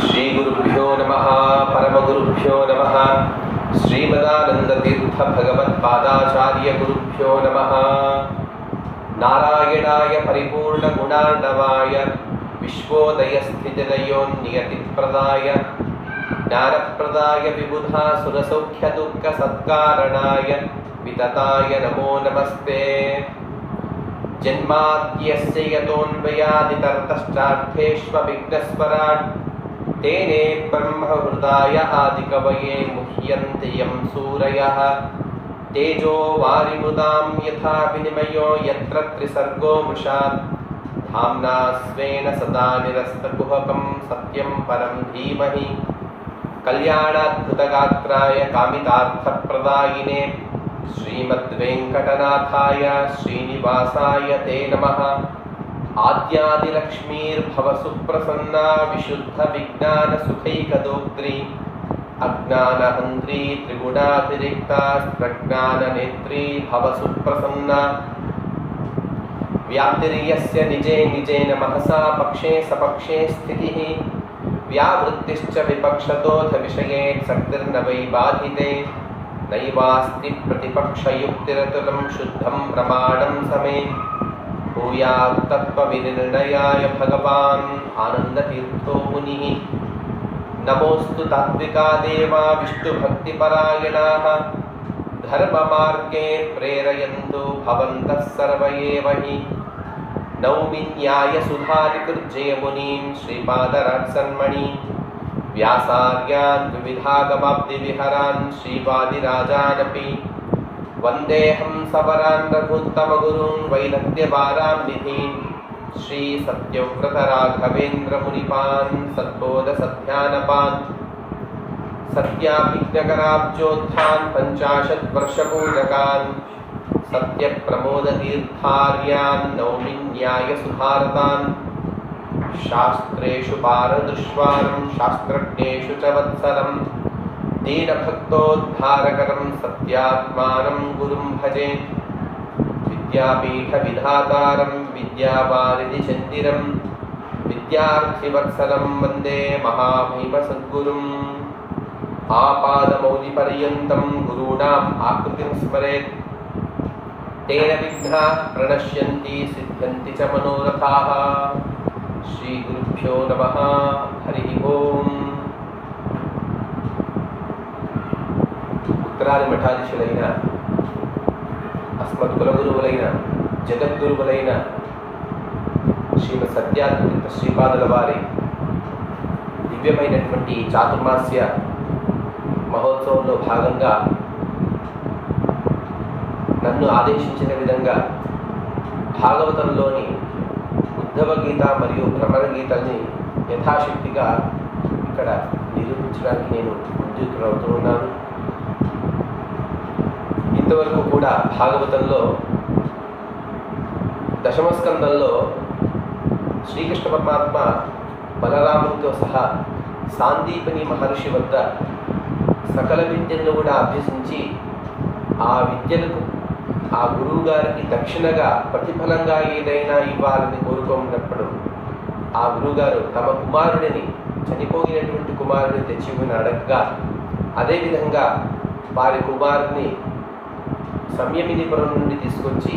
श्री गुरुभ्यो नमः परमगुरुभ्यो नमः श्रीमदानंदतीर्थ भगवत्पादाचार्य गुरुभ्यो नमः नारायणाय परिपूर्ण गुणार्णवाय विश्वोदयस्थितिलयोन्नियतिप्रदाय ज्ञानप्रदाय विबुधा सुरसौख्य दुःख सत्कारणाय वितताय नमो नमस्ते जन्माद्यस्य यतोऽन्वयादितरतश्चार्थेष्वभिघ्नस्वराट् तेने ब्रह्महृदाय आदिकवये मुह्यन्ति यं सूरयः तेजो वारिमृदां यथा विनिमयो यत्र त्रिसर्गो मृषात् धाम्ना स्वेन सदा निरस्तकुहकं सत्यं परं धीमहि कल्याणाद्भुतगात्राय कामितार्थप्रदायिने श्रीमद्वेङ्कटनाथाय श्रीनिवासाय ते नमः आद्यादिलक्ष्मीर्भवसुप्रसन्ना विशुद्धविज्ञानसुखैकदोक्त्री अज्ञानहन्त्री त्रिगुणातिरिक्ता प्रज्ञाननेत्री भवसुप्रसन्ना व्याप्तिर्यस्य निजे निजेन महसा पक्षे सपक्षे स्थितिः व्यावृत्तिश्च विपक्षतोऽथ विषये शक्तिर्न वै बाधिते नैवास्ति प्रतिपक्षयुक्तिरतुलं शुद्धं प्रमाणं समे भूयात् तत्त्वविनिर्णयाय भगवान् आनन्दतीर्थो मुनिः नमोऽस्तु तात्विका देवा विष्णुभक्तिपरायणाः धर्ममार्गे प्रेरयन्तु भवन्तः सर्व एव हि नौमि न्यायसुधादिकृर्जयमुनीं श्रीपादराजसन्मणिं व्यासार्यान् विविधागमाब्धिविहरान् श्रीवादिराजानपि वन्देऽहं सवरान् रघुत्तमगुरून् वैलक्त्यवारां निधीन् श्रीसत्यव्रतराघवेन्द्रमुनिपान् सद्बोधसध्यानपान् सत्याभिज्ञकराब्जोत्थान् पञ्चाशद्वर्षपूजकान् सत्यप्रमोदतीर्थार्यान् नौमि न्यायसुधारतान् शास्त्रेषु पारदृश्वानं शास्त्रज्ञेषु च वत्सलं दीनभक्तोद्धारकरं सत्यात्मानं गुरुं भजे विद्यापीठविधातारं विद्यावारिधिचन्दिरं विद्यार्थिवत्सलं वन्दे महामहिमसद्गुरुम् आपादमौलिपर्यन्तं गुरूणाम् आकृतिं स्मरेत् तेन विघ्नाः प्रणश्यन्ति सिद्ध्यन्ति च मनोरथाः श्री गुरुभ्यो नमः हरि ओम् ఉత్తరాది మఠాధీశులైన అస్మత్ కులగురువులైన జగద్గురువులైన శ్రీమద్ సత్యాత్మ శ్రీపాదుల వారి దివ్యమైనటువంటి చాతుర్మాస్య మహోత్సవంలో భాగంగా నన్ను ఆదేశించిన విధంగా భాగవతంలోని ఉద్ధవ గీత మరియు భ్రమర గీతల్ని యథాశక్తిగా ఇక్కడ నిరూపించడానికి నేను ఉద్యుక్తులవుతూ ఉన్నాను. ఇంతవరకు కూడా భాగవతంలో దశమస్కందంలో శ్రీకృష్ణ పరమాత్మ బలరామునితో సహా సాందీపని మహర్షి వద్ద సకల విద్యలను కూడా అభ్యసించి ఆ విద్యలకు ఆ గురువు గారికి దక్షిణగా ప్రతిఫలంగా ఏదైనా ఇవ్వాలని కోరుకున్నప్పుడు ఆ గురువుగారు తమ కుమారుడిని చనిపోయినటువంటి కుమారుడిని తెచ్చిమని అడగగా అదేవిధంగా వారి కుమారుని సంయమినిపురం నుండి తీసుకొచ్చి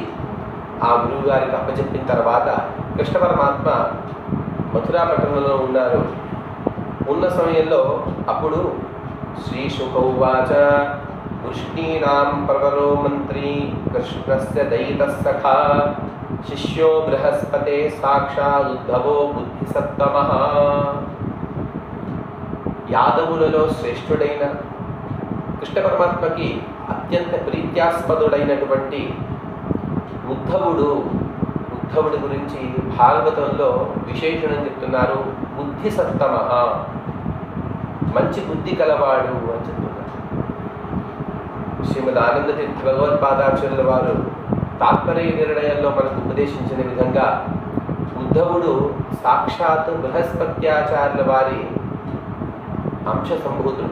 ఆ గురువు గారికి అప్పచెప్పిన తర్వాత కృష్ణ పరమాత్మ మథురా పట్టణంలో ఉన్నారు. ఉన్న సమయంలో అప్పుడు శ్రీ శుకౌవాచ వృష్ణీనాం ప్రవరో మంత్రీ కృష్ణస్య దయితస్సఖా శిష్యో బృహస్పతే సాక్షాదుద్ధవో బుద్ధిసత్తమః. యాదవులలో శ్రేష్ఠుడైన కృష్ణ పరమాత్మకి అత్యంత ప్రీత్యాస్పదుడైనటువంటి ఉద్ధవుడి గురించి భాగవతంలో విశేషణం చెప్తున్నారు. బుద్ధిసత్తమః, మంచి బుద్ధి కలవాడు అని చెప్తున్నారు. శ్రీమద్ ఆనందతీర్థ భగవత్పాదాచార్యుల వారు తాత్పర్య నిర్ణయంలో మనకు ఉపదేశించిన విధంగా ఉద్ధవుడు సాక్షాత్ బృహస్పత్యాచార్యుల వారి అంశ సంభూతుడు.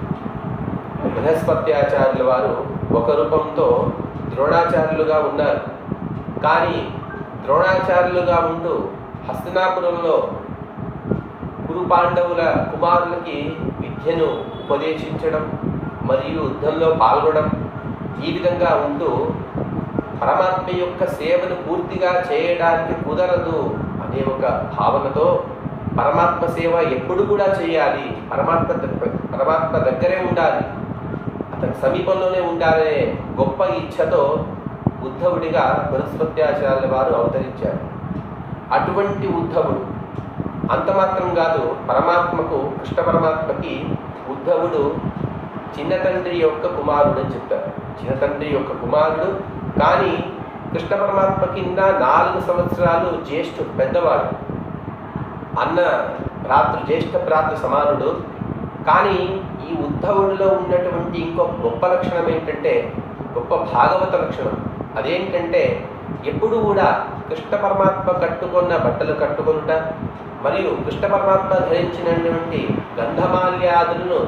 బృహస్పత్యాచార్యుల వారు ఒక రూపంతో ద్రోణాచార్యులుగా ఉన్నారు. కానీ ద్రోణాచార్యులుగా ఉంటూ హస్తినాపురంలో కురు పాండవుల కుమారులకి విద్యను ఉపదేశించడం మరియు యుద్ధంలో పాల్గొనడం, ఈ విధంగా ఉంటూ పరమాత్మ యొక్క సేవను పూర్తిగా చేయడానికి కుదరదు అనే ఒక భావనతో పరమాత్మ సేవ ఎప్పుడు కూడా చేయాలి, పరమాత్మ దగ్గరే ఉండాలి, అతని సమీపంలోనే ఉండాలనే గొప్ప ఇచ్ఛతో ఉద్ధవుడిగా బృహస్పత్యాచార్యుల వారు అవతరించారు. అటువంటి ఉద్ధవుడు అంత మాత్రం కాదు, కృష్ణ పరమాత్మకి ఉద్ధవుడు చిన్న తండ్రి యొక్క కుమారుడు అని చెప్తారు. చిన్న తండ్రి యొక్క కుమారుడు, కానీ కృష్ణ పరమాత్మ కింద 4 సంవత్సరాలు జ్యేష్ఠుడు, పెద్దవాడు, జ్యేష్ఠ భ్రాతృ సమానుడు. కానీ ఈ ఉద్ధవుడిలో ఉన్నటువంటి ఇంకొక గొప్ప లక్షణం ఏంటంటే, గొప్ప భాగవత లక్షణం. అదేంటంటే ఎప్పుడు కూడా కృష్ణ పరమాత్మ కట్టుకున్న బట్టలు కట్టుకొనుట మరియు కృష్ణ పరమాత్మ ధరించినటువంటి గంధమాల్యాదులను,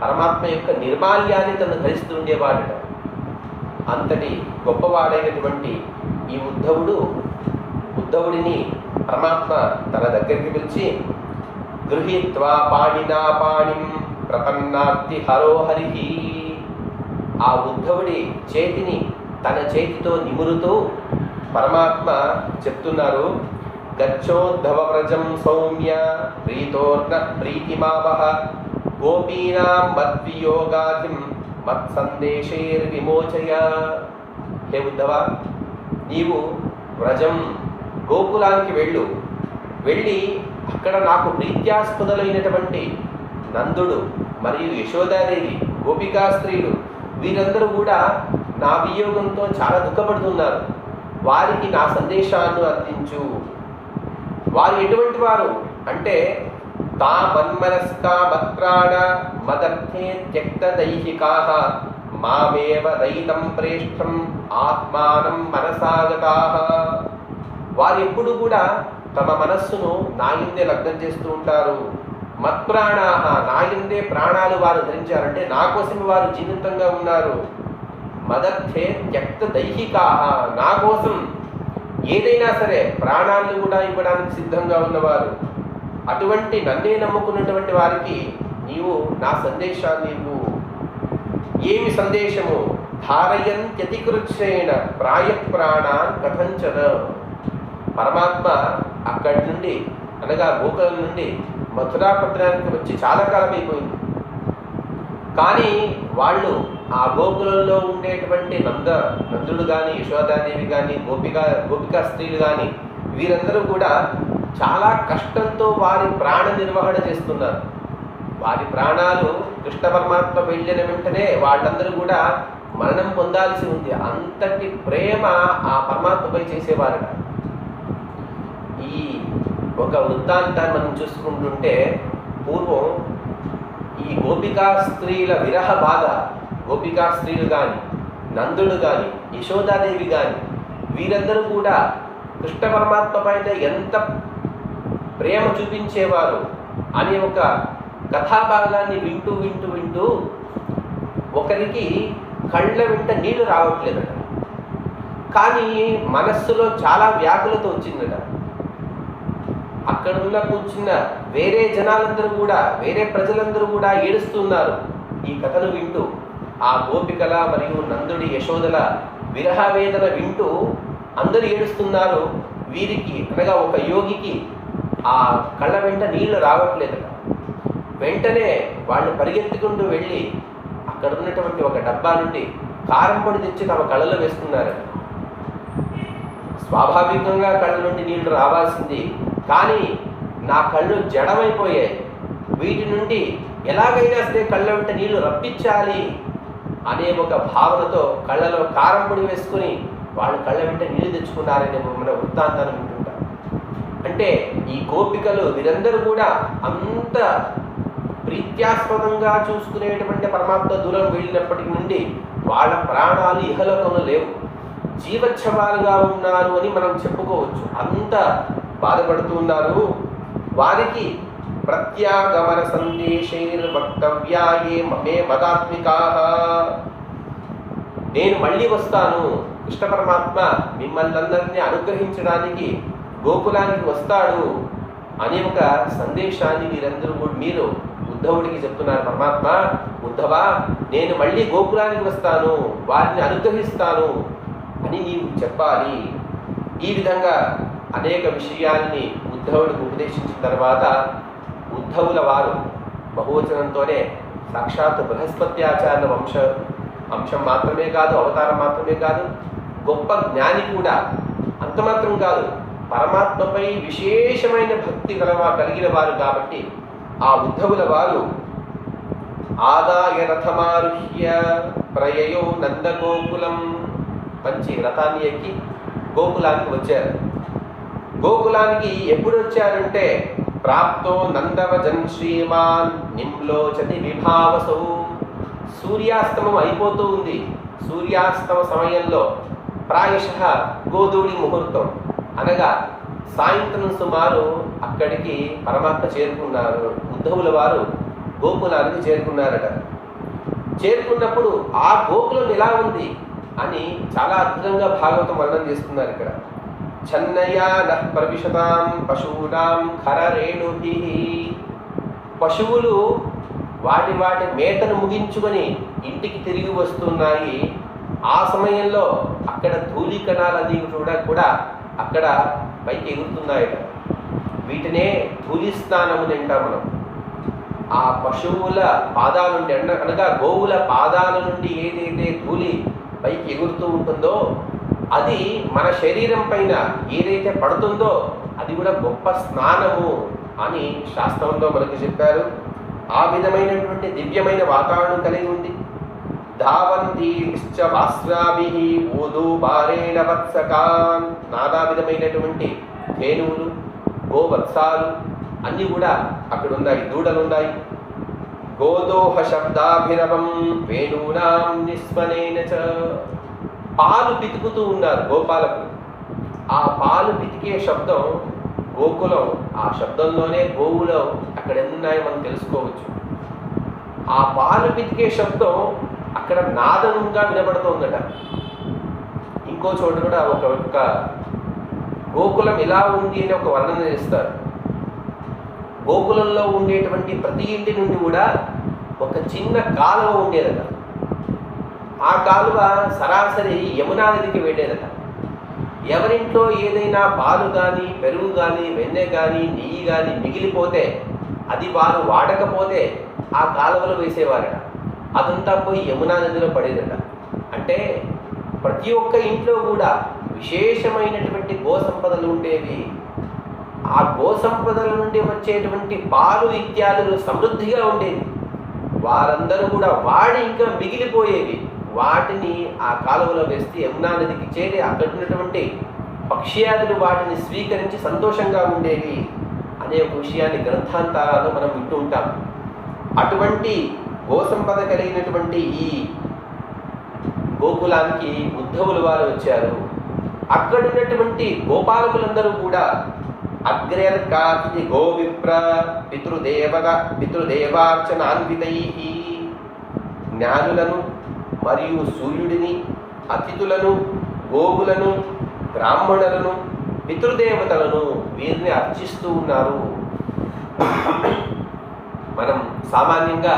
పరమాత్మ యొక్క నిర్మాల్యాన్ని తను ధరిస్తూ ఉండేవాడట. అంతటి గొప్పవాడైనటువంటి ఈ ఉద్ధవుడిని పరమాత్మ తన దగ్గరికి పిలిచి గృహీత్వా పాణినా పాణిం ప్రపన్నార్తి హరోహరి, ఆ ఉద్ధవుడి చేతిని తన చేతితో నిమురుతూ పరమాత్మ చెప్తున్నారు, గచ్చోద్ధవ వ్రజం సౌమ్య ప్రీతోర్న ప్రీతిమావహ గోపీనాం మద్వియోగాధిం మత్సందేశైర్విమోచయ. హే ఉద్ధవ, నీవు వ్రజం గోకులానికి వెళ్ళి అక్కడ నాకు ప్రీత్యాస్పదులైనటువంటి నందుడు మరియు యశోదాదేవి, గోపికా స్త్రీలు, వీరందరూ కూడా నా వియోగంతో చాలా దుఃఖపడుతున్నారు. వారికి నా సందేశాన్ని అందించు. వారు ఎటువంటి వారు అంటే, తా మన్మనస్కా మత్ప్రాణ మదర్థే త్యక్త దైహికాః మామేవ దయితం ప్రేష్టం ఆత్మానం మనసాగతాః. వారు ఎప్పుడు కూడా తమ మనస్సును నాయందే లగ్నం చేస్తూ ఉంటారు. మత్ప్రాణాః, నాయందే ప్రాణాలు వారు ధరించారంటే నా కోసం వారు జీవితంగా ఉన్నారు. మదర్థే త్యక్త దైహికాః, నా కోసం ఏదైనా సరే ప్రాణాలను కూడా ఇవ్వడానికి సిద్ధంగా ఉన్నవారు. అటువంటి నన్నే నమ్ముకున్నటువంటి వారికి నీవు నా సందేశాన్ని ఇవ్వు. ఏమి సందేశము? ధారయంత్యతికృచ్ఛేన ప్రాయప్రాణాన్ కథంచన. పరమాత్మ అక్కడి నుండి, అనగా గోకులం నుండి మథురా పట్టణానికి వచ్చి చాలా కాలం అయిపోయింది. కానీ వాళ్ళు ఆ గోకులంలో ఉండేటువంటి నందుడు కానీ, యశోదాదేవి కానీ, గోపికా స్త్రీలు కానీ, వీరందరూ కూడా చాలా కష్టంతో వారి ప్రాణ నిర్వహణ చేస్తున్నారు. వారి ప్రాణాలు కృష్ణ పరమాత్మ వెళ్ళిన వెంటనే వాళ్ళందరూ కూడా మరణం పొందాల్సి ఉంది. అంతటి ప్రేమ ఆ పరమాత్మపై చేసేవారట. ఈ ఒక వృత్తాంతాన్ని మనం చూసుకుంటుంటే, పూర్వం ఈ గోపికా స్త్రీల విరహ బాధ, గోపికా స్త్రీలు కానీ, నందుడు కానీ, యశోదాదేవి కానీ, వీరందరూ కూడా కృష్ణ పరమాత్మ పైన ఎంత ప్రేమ చూపించేవారు అనే ఒక కథాభాగాన్ని వింటూ ఒకరికి కళ్ళ వెంట నీళ్లు రావట్లేదట. కానీ మనస్సులో చాలా వ్యాకులత వచ్చిందట. అక్కడున్న కూర్చున్న వేరే జనాలందరూ కూడా, వేరే ప్రజలందరూ కూడా ఏడుస్తున్నారు ఈ కథను వింటూ. ఆ గోపికల మరియు నందుడి యశోదల విరహ వేదన వింటూ అందరూ ఏడుస్తున్నారు. వీరికి, అనగా ఒక యోగికి ఆ కళ్ళ వెంట నీళ్లు రావట్లేదట. వెంటనే వాళ్ళు పరిగెత్తుకుంటూ వెళ్ళి అక్కడ ఉన్నటువంటి ఒక డబ్బా నుండి కారం పొడి తెచ్చి తమ కళ్ళలో వేసుకున్నారట. స్వాభావికంగా కళ్ళ నుండి నీళ్లు రావాల్సింది, కానీ నా కళ్ళు జడమైపోయాయి, వీటి నుండి ఎలాగైనా సరే కళ్ళ వెంట నీళ్లు రప్పించాలి అనే ఒక భావనతో కళ్ళలో కారం పొడి వేసుకుని వాళ్ళు కళ్ళ వెంట నీళ్లు తెచ్చుకున్నారనే మన వృత్తాంతాన్ని వింటుంటారు. అంటే ఈ గోపికలు వీరందరూ కూడా అంత ప్రీత్యాస్పదంగా చూసుకునేటువంటి పరమాత్మ దూరం వెళ్ళినప్పటికి నుండి వాళ్ళ ప్రాణాలు ఇహలోకంలో లేవు, జీవచ్ఛవాలుగా ఉన్నారు అని మనం చెప్పుకోవచ్చు. అంత బాధపడుతూ ఉన్నారు. వారికి ప్రత్యాగమన సందేశైర్ వక్తవ్యాయే మే మదాత్మికాః. నేను మళ్ళీ వస్తాను, కృష్ణ పరమాత్మ మిమ్మల్ని అందరినీ అనుగ్రహించడానికి గోకులానికి వస్తాడు అనే ఒక సందేశాన్ని మీరు ఉద్ధవుడికి చెప్తున్నారు. పరమాత్మ, ఉద్ధవా, నేను మళ్ళీ గోకులానికి వస్తాను, వారిని అనుగ్రహిస్తాను అని నీవు చెప్పాలి. ఈ విధంగా అనేక విషయాల్ని ఉద్ధవుడికి ఉపదేశించిన తర్వాత ఉద్ధవుల వారు బహువచనంతోనే సాక్షాత్ బృహస్పత్యాచార్య అంశం మాత్రమే కాదు, అవతారం మాత్రమే కాదు, గొప్ప జ్ఞాని కూడా. అంత మాత్రం కాదు, పరమాత్మపై విశేషమైన భక్తి కలిగిన వారు కాబట్టి ఆ ఉద్ధవుల వారు ఆదాయ రథమారుహ్య ప్రయయో నందగోకులం, మంచి రథాన్ని ఎక్కి గోకులానికి వచ్చారు. గోకులానికి ఎప్పుడు వచ్చారంటే ప్రాప్తో నందవజన్ శ్రీమాన్ నిమ్లోచతి విభావసౌ, సూర్యాస్తమం అయిపోతూ ఉంది. సూర్యాస్తమ సమయంలో ప్రాయశః గోధూళి ముహూర్తం అనగా సాయంత్రం సుమారు అక్కడికి పరమాత్మ చేరుకున్నారు. ఉద్ధవుల వారు గోకులానికి చేరుకున్నారట. చేరుకున్నప్పుడు ఆ గోకులం ఎలా ఉంది అని చాలా అద్భుతంగా భాగవతం వర్ణన చేస్తున్నారు ఇక్కడ. ఛన్నయా నః ప్రవిశతాం పశూనాం ఖరరేణుభి, పశువులు వాటి మేతను ముగించుకొని ఇంటికి తిరిగి వస్తున్నాయి. ఆ సమయంలో అక్కడ ధూళికణాలన్నీ కూడా అక్కడ పైకి ఎగురుతున్నాయట. వీటినే ధూళి స్నానముని అంటాం మనం. ఆ పశువుల పాదాల నుండి అనగా గోవుల పాదాల నుండి ఏదైతే ధూళి పైకి ఎగురుతూ ఉంటుందో అది మన శరీరం పైన ఏదైతే పడుతుందో అది కూడా గొప్ప స్నానము అని శాస్త్రంలో మనకు చెప్పారు. ఆ విధమైనటువంటి దివ్యమైన వాతావరణం కలిగి ఉంది. ధావంతి వాస్రాభిః ఊదూబారేణ వత్సకాన్, నానా విధమైనటువంటి ధేనువులు, గోవత్సాలు అన్నీ కూడా అక్కడ ఉన్నాయి. దూడలు ఉన్నాయి. గోదోహ శబ్దాభిరవం వేణూనాం నిస్వనేన చ, పాలు పితుకుతూ ఉన్నారు గోపాలకు. ఆ పాలు పితికే శబ్దం గోకులం, ఆ శబ్దంలోనే గోవులో అక్కడ ఎన్నున్నాయో మనం తెలుసుకోవచ్చు. ఆ పాలు పితికే శబ్దం అక్కడ నాదంగా వినబడుతోందట. ఇంకో చోట కూడా ఒక గోకులం ఎలా ఉంది అని ఒక వర్ణన చేస్తారు. గోకులంలో ఉండేటువంటి ప్రతి ఇంటి నుండి కూడా ఒక చిన్న కాలువ ఉండేదట. ఆ కాలువ సరాసరి యమునా నదికి వెళ్ళేదట. ఎవరింట్లో ఏదైనా పాలు కానీ, పెరుగు కానీ, వెన్నె కానీ, నెయ్యి కానీ మిగిలిపోతే అది వారు వాడకపోతే ఆ కాలువలో వేసేవారట. అదంతా పోయి యమునా నదిలో పడేదట. అంటే ప్రతి ఒక్క ఇంట్లో కూడా విశేషమైనటువంటి గో సంపదలు ఉండేవి. ఆ గో సంపదల నుండి వచ్చేటువంటి పాలు ఇత్యాదులు సమృద్ధిగా ఉండేవి. వారందరూ కూడా వాడి ఇంకా మిగిలిపోయేవి. వాటిని ఆ కాలువలో వేస్తే యమునా నదికి చేరి అక్కడ ఉన్నటువంటి పక్ష్యాదులు వాటిని స్వీకరించి సంతోషంగా ఉండేవి అనే ఒక విషయాన్ని గ్రంథాంతరాలు మనం వింటూ ఉంటాం. అటువంటి గోసంపద కలిగినటువంటి ఈ గోకులానికి ఉద్ధవులు వారు వచ్చారు. అక్కడ ఉన్నటువంటి గోపాలకులందరూ కూడా అగ్రేర్కాతి గోవిప్ర పితృదేవార్చనాన్వితై, జ్ఞానులను మరియు సూర్యుడిని, అతిథులను, గోవులను, బ్రాహ్మణులను, పితృదేవతలను వీరిని అర్చిస్తూ ఉన్నారు. మనం సామాన్యంగా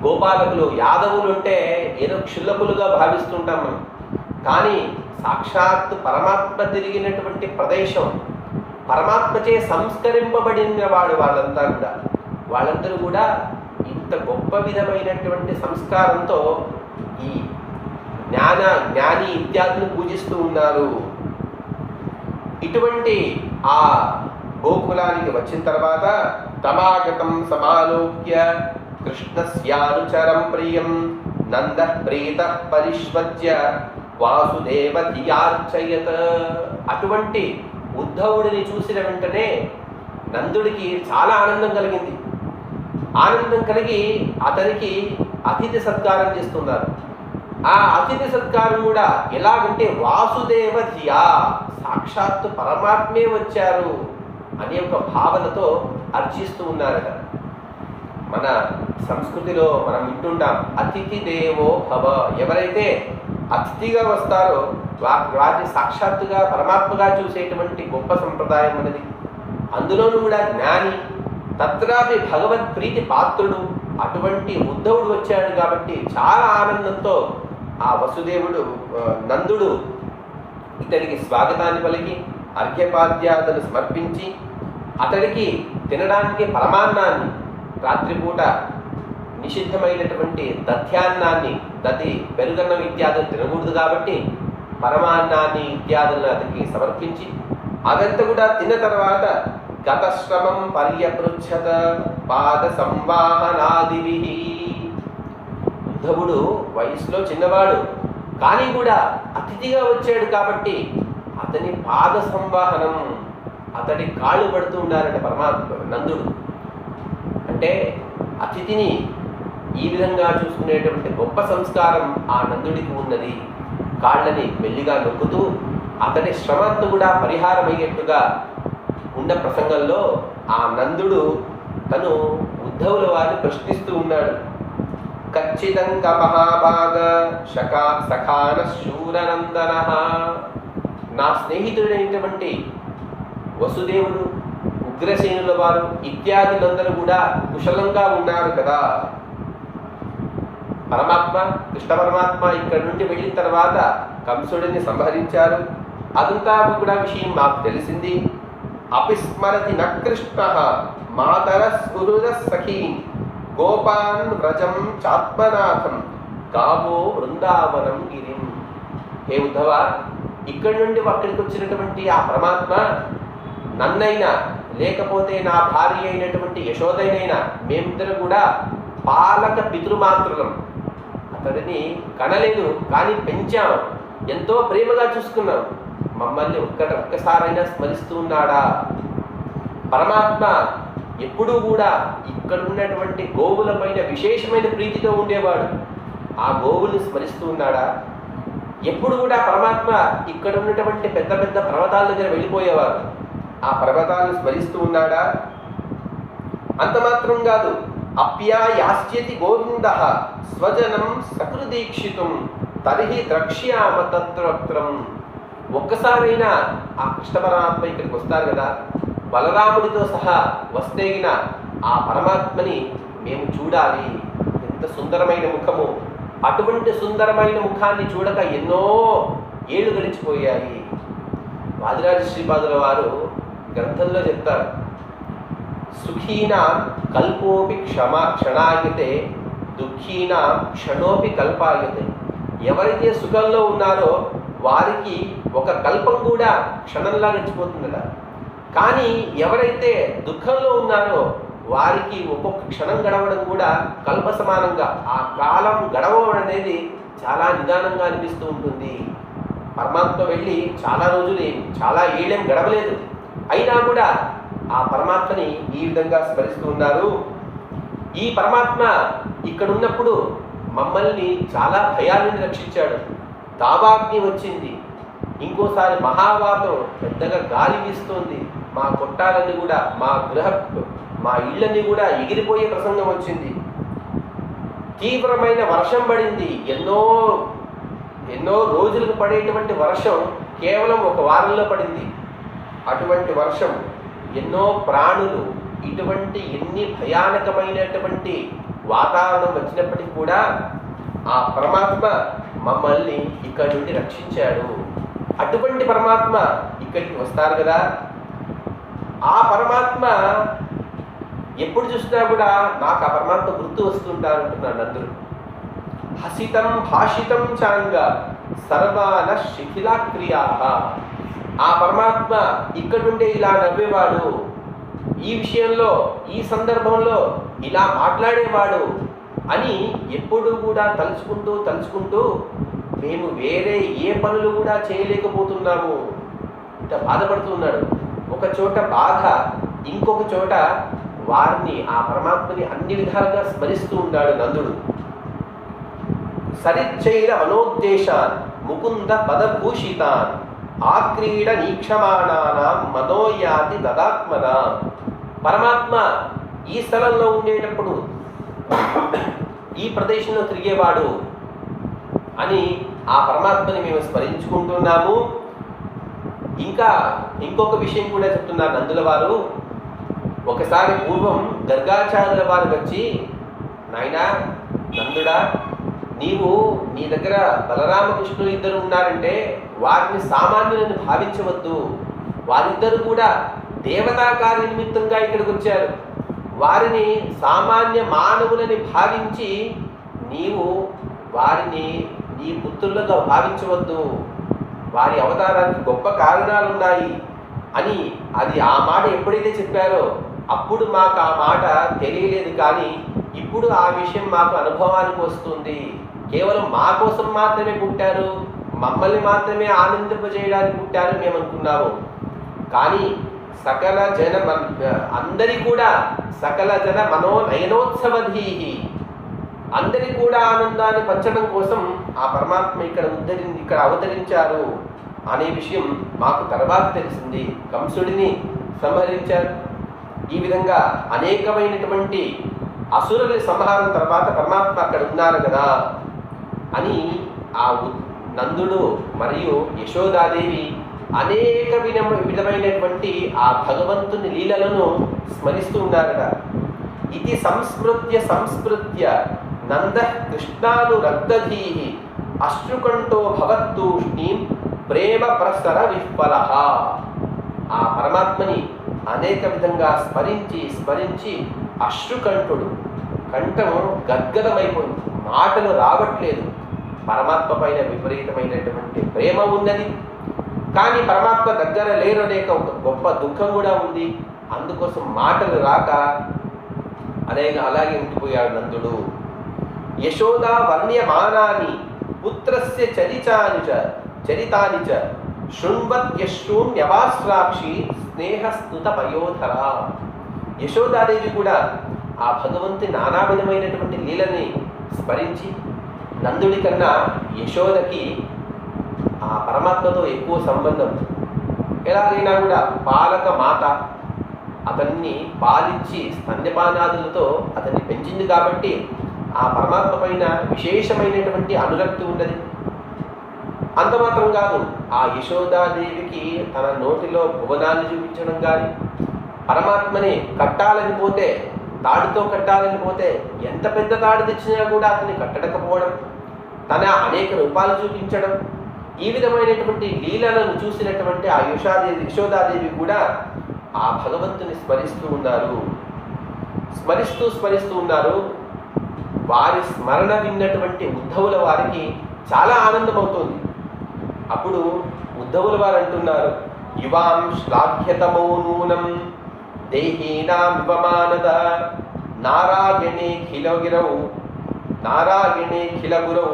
గోపాలకులు యాదవులు అంటే ఏదో క్షుల్లకులుగా భావిస్తుంటాం మనం. కానీ సాక్షాత్ పరమాత్మ తిరిగినటువంటి ప్రదేశం, పరమాత్మచే సంస్కరింపబడిన వాళ్ళందరూ కూడా ఇంత గొప్ప విధమైనటువంటి సంస్కారంతో ఈ జ్ఞాని ఇత్యాదులు పూజిస్తూ ఉన్నారు. ఇటువంటి ఆ గోకులానికి వచ్చిన తర్వాత తమాగతం సమాలోక్య కృష్ణస్యానుచరం ప్రియం నంద ప్రీత పరిష్వజ్య వాసుదేవ ధియార్చయత. అటువంటి ఉద్ధవుడిని చూసిన వెంటనే నందుడికి చాలా ఆనందం కలిగింది. ఆనందం కలిగి అతనికి అతిథి సత్కారం చేస్తున్నారు. ఆ అతిథి సత్కారం కూడా ఎలాగంటే వాసుదేవ ధియా, సాక్షాత్తు పరమాత్మే వచ్చారు అనే ఒక భావనతో అర్చిస్తూ ఉన్నారట. మన సంస్కృతిలో మనం వింటుంటాం అతిథి దేవో భవ. ఎవరైతే అతిథిగా వస్తారో వాటిని సాక్షాత్తుగా పరమాత్మగా చూసేటువంటి గొప్ప సంప్రదాయం అనేది. అందులోనూ కూడా జ్ఞాని, తత్రాపి భగవత్ ప్రీతి పాత్రుడు అటువంటి ఉద్ధవుడు వచ్చాడు కాబట్టి చాలా ఆనందంతో ఆ వసుదేవుడు నందుడు ఇతడికి స్వాగతాన్ని పలికి అర్ఘ్యపాద్యాదులు సమర్పించి అతడికి తినడానికి పరమాన్నాన్ని, రాత్రిపూట నిషిద్ధమైనటువంటి దధ్యాన్నాన్ని, దతి పెరుగన్నం ఇత్యాదులు తినకూడదు కాబట్టి పరమాన్నాన్ని ఇత్యాదులను అతనికి సమర్పించి అదంతా కూడా తిన్న తర్వాత గతశ్రమం పర్యపృచ్ఛత పాద సంవాహనాదిభి. ఉద్ధవుడు వయసులో చిన్నవాడు కానీ కూడా అతిథిగా వచ్చాడు కాబట్టి అతని పాద సంవాహనం, అతడి కాళ్ళు పడుతూ ఉండాలంటే పరమాత్మ నందుడు అంటే అతిథిని ఈ విధంగా చూసుకునేటువంటి గొప్ప సంస్కారం ఆ నందుడికి ఉన్నది. కాళ్ళని మెల్లిగా నొక్కుతూ అతడి శ్రమంతా కూడా పరిహారం అయ్యేట్టుగా ఉన్న ప్రసంగంలో ఆ నందుడు తను ఉద్ధవుల వారిని ప్రశ్నిస్తూ ఉన్నాడు. ఖచ్చితంగా మహాభాగ సఖాన శూరనందన, నా స్నేహితుడైనటువంటి వసుదేవుడు, ఉగ్రసేనుల వారు ఇత్యాదులందరూ కూడా కుశలంగా ఉన్నారు కదా. పరమాత్మ, కృష్ణ పరమాత్మ ఇక్కడి నుండి వెళ్ళిన తర్వాత కంసుడిని సంహరించారు. అదంతా కూడా విషయం మాకు తెలిసింది. అపిస్మరతి నకృష్ణ మాతర స్మృద సఖీ గోపాన్ వ్రజం చాత్మనాథం గావో బృందావనం గిరిం. హే ఉద్ధవ, ఇక్కడి నుండి అక్కడికి వచ్చినటువంటి ఆ పరమాత్మ నన్నైనా లేకపోతే నా భార్య అయినటువంటి యశోదైనైనా మేమిద్దరు కూడా పాలక పితృమాతృలం. అతడిని కనలేదు కానీ పెంచాం, ఎంతో ప్రేమగా చూసుకున్నాం. మమ్మల్ని ఒక్కసారైనా స్మరిస్తూ ఉన్నాడా? పరమాత్మ ఎప్పుడూ కూడా ఇక్కడ ఉన్నటువంటి గోవుల పైన విశేషమైన ప్రీతితో ఉండేవాడు. ఆ గోవుల్ని స్మరిస్తూ ఉన్నాడా? ఎప్పుడు కూడా పరమాత్మ ఇక్కడ ఉన్నటువంటి పెద్ద పెద్ద పర్వతాల దగ్గర వెళ్ళిపోయేవారు. ఆ పర్వతాలను స్మరిస్తూ ఉన్నాడా? అంత మాత్రం కాదు, అప్యాయాస్యతి గోవింద స్వజనం సకృదీక్షితం తరిహి ద్రక్ష్యామ తత్రం. ఒక్కసారైనా ఆ కృష్ణ పరమాత్మ ఇక్కడికి వస్తారు కదా, బలరాముడితో సహా వస్తేగిన ఆ పరమాత్మని మేము చూడాలి. ఎంత సుందరమైన ముఖము! అటువంటి సుందరమైన ముఖాన్ని చూడక ఎన్నో ఏళ్ళు గడిచిపోయాయి. వాదిరాజ శ్రీపాదుల వారు గ్రంథంలో చెప్తారు, సుఖీనాం కల్పోపి క్షణాయతే దుఃఖీనాం క్షణోపి కల్పాయతే. ఎవరైతే సుఖంలో ఉన్నారో వారికి ఒక కల్పం కూడా క్షణంలా గడిచిపోతుందట. కానీ ఎవరైతే దుఃఖంలో ఉన్నారో వారికి ఒక్కొక్క క్షణం గడవడం కూడా కల్ప సమానంగా, ఆ కాలం గడవడం అనేది చాలా నిదానంగా అనిపిస్తూ ఉంటుంది. పరమాత్మ వెళ్ళి చాలా రోజులు, చాలా ఏళ్ళేం గడవలేదు, అయినా కూడా ఆ పరమాత్మని ఈ విధంగా స్మరిస్తూ ఉన్నారు. ఈ పరమాత్మ ఇక్కడ ఉన్నప్పుడు మమ్మల్ని చాలా భయాల నుండి రక్షించాడు. దావాగ్ని వచ్చింది, ఇంకోసారి మహావాతం, పెద్దగా గాలి వీస్తోంది, మా కొట్టాలన్నీ కూడా, మా ఇళ్ళన్నీ కూడా ఎగిరిపోయే ప్రసంగం వచ్చింది. తీవ్రమైన వర్షం పడింది, ఎన్నో రోజులకు పడేటువంటి వర్షం కేవలం ఒక వారంలో పడింది. అటువంటి వర్షం, ఎన్నో ప్రాణులు, ఇటువంటి ఎన్ని భయానకమైనటువంటి వాతావరణం వచ్చినప్పటికీ కూడా ఆ పరమాత్మ మమ్మల్ని ఇక్కడి నుండి రక్షించాడు. అటువంటి పరమాత్మ ఇక్కడికి వస్తారు కదా, ఆ పరమాత్మ ఎప్పుడు చూసినా కూడా నాకు ఆ పరమాత్మ గుర్తు వస్తుంటారు అంటున్నాడు అందరూ. హసితం భాషితం చాంగ సర్వాన శిథిలాక్రియా. ఆ పరమాత్మ ఇక్కడుండే ఇలా నవ్వేవాడు, ఈ విషయంలో, ఈ సందర్భంలో ఇలా మాట్లాడేవాడు అని ఎప్పుడు కూడా తలుచుకుంటూ మేము వేరే ఏ పనులు కూడా చేయలేకపోతున్నాము, ఇంత బాధపడుతున్నాడు. ఒక చోట బాధ, ఇంకొక చోట వారిని, ఆ పరమాత్మని అన్ని విధాలుగా స్మరిస్తూ ఉన్నాడు నందుడు. సరిచ్చైర మనోద్దేశాన్ ముకుంద పదభూషితాన్ ఆక్రీడ నీక్షమాణానాం మనోయాతి తదాత్మన. పరమాత్మ ఈ స్థలంలో ఉండేటప్పుడు ఈ ప్రదేశంలో తిరిగేవాడు అని ఆ పరమాత్మని మేము స్మరించుకుంటున్నాము. ఇంకా ఇంకొక విషయం కూడా చెప్తున్నారు నందుల వారు. ఒకసారి పూర్వం గర్గాచార్యుల వారు వచ్చి, నాయనా నందుడా, నీవు నీ దగ్గర బలరామకృష్ణులు ఇద్దరు ఉన్నారంటే వారిని సామాన్యులను భావించవద్దు. వారిద్దరు కూడా దేవతా కార్య నిమిత్తంగా ఇక్కడికి వచ్చారు. వారిని సామాన్య మానవులని భావించి నీవు వారిని నీ పుత్రులుగా భావించవద్దు. వారి అవతారానికి గొప్ప కారణాలు ఉన్నాయి అని ఆ మాట ఎప్పుడైతే చెప్పారో అప్పుడు మాకు ఆ మాట తెలియలేదు. కానీ ఇప్పుడు ఆ విషయం మాకు అనుభవానికి వస్తుంది. కేవలం మా కోసం మాత్రమే పుట్టారు, మమ్మల్ని మాత్రమే ఆనందింపజేయడానికి పుట్టారు మేము అనుకున్నాము. కానీ సకల జన అందరి కూడా సకల జన మనోనయనోత్సవధీహి, అందరి కూడా ఆనందాన్ని పంచడం కోసం ఆ పరమాత్మ ఇక్కడ అవతరించారు అనే విషయం మాకు తర్వాత తెలిసింది. కంసుడిని సంహరించారు. ఈ విధంగా అనేకమైనటువంటి అసురుల సంహారం తర్వాత పరమాత్మ అక్కడ ఉన్నారు కదా అని ఆ నందుడు మరియు యశోదాదేవి అనేక విధమైనటువంటి ఆ భగవంతుని లీలలను స్మరిస్తూ ఉన్నారట. ఇది సంస్మృత్య నంద కృష్ణాను రక్తధీహి అశ్రుకంఠో భవత్తూష్ణీం ప్రేమ ప్రసర విఫల. ఆ పరమాత్మని అనేక విధంగా స్మరించి అశ్రుకంఠుడు, కంఠం గద్గదమైపోయింది, మాటలు రావట్లేదు. పరమాత్మ పైన విపరీతమైనటువంటి ప్రేమ ఉన్నది, కానీ పరమాత్మ దగ్గర లేరు అనేక ఒక గొప్ప దుఃఖం కూడా ఉంది. అందుకోసం మాటలు రాక అలాగే ఉండిపోయాడు నందుడు. యశోదా వర్ణ్యమానాని పుత్రస్య చరితాని చ శృణ్వత్యశ్రూణ్యవాస్రాక్షి స్నేహస్తుత పయోధర. యశోదాదేవి కూడా ఆ భగవంతుని నానా విధమైనటువంటి లీలని స్మరించి నందుడి కన్నా యశోదకి ఆ పరమాత్మతో ఎక్కువ సంబంధం. ఎలాగైనా కూడా పాలక మాత అతన్ని పాలించి స్తన్యపానాదులతో అతన్ని పెంచింది కాబట్టి ఆ పరమాత్మ పైన విశేషమైనటువంటి అనురక్తి ఉన్నది. అంత మాత్రం కాదు, ఆ యశోదాదేవికి తన నోటిలో భువనాన్ని చూపించడం కానీ, పరమాత్మని కట్టాలని పోతే తాడుతో కట్టాలని పోతే ఎంత పెద్ద తాడు తెచ్చినా కూడా అతన్ని కట్టడకపోవడం, తన అనేక రూపాలు చూపించడం, ఈ విధమైనటువంటి లీలలను చూసినటువంటి ఆ యశోదాదేవి కూడా ఆ భగవంతుని స్మరిస్తూ ఉన్నారు. వారి స్మరణ విన్నటువంటి ఉద్ధవుల వారికి చాలా ఆనందం అవుతుంది. అప్పుడు ఉద్ధవుల వారు అంటున్నారు, యువాం శ్లాఘ్యతమో నూనం దేహీనాం వివమానద నారాయణే ఖిల గురౌ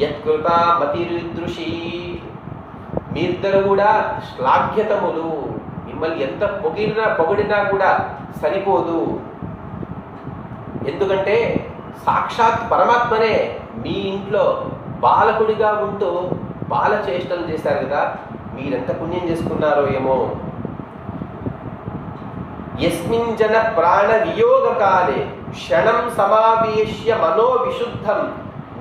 యత్కృతా మతిరుదృషి. మీరిద్దరు కూడా శ్లాఘ్యతములు, మిమ్మల్ని ఎంత పొగిడినా కూడా సరిపోదు. ఎందుకంటే సాక్షాత్ పరమాత్మనే మీ ఇంట్లో బాలకుడిగా ఉంటూ బాల చేష్టలు చేశారు కదా, మీరెంత పుణ్యం చేసుకున్నారో ఏమో. యస్మిన్ జన ప్రాణ వియోగ కాలే క్షణం సమావేశ్య మనో విశుద్ధం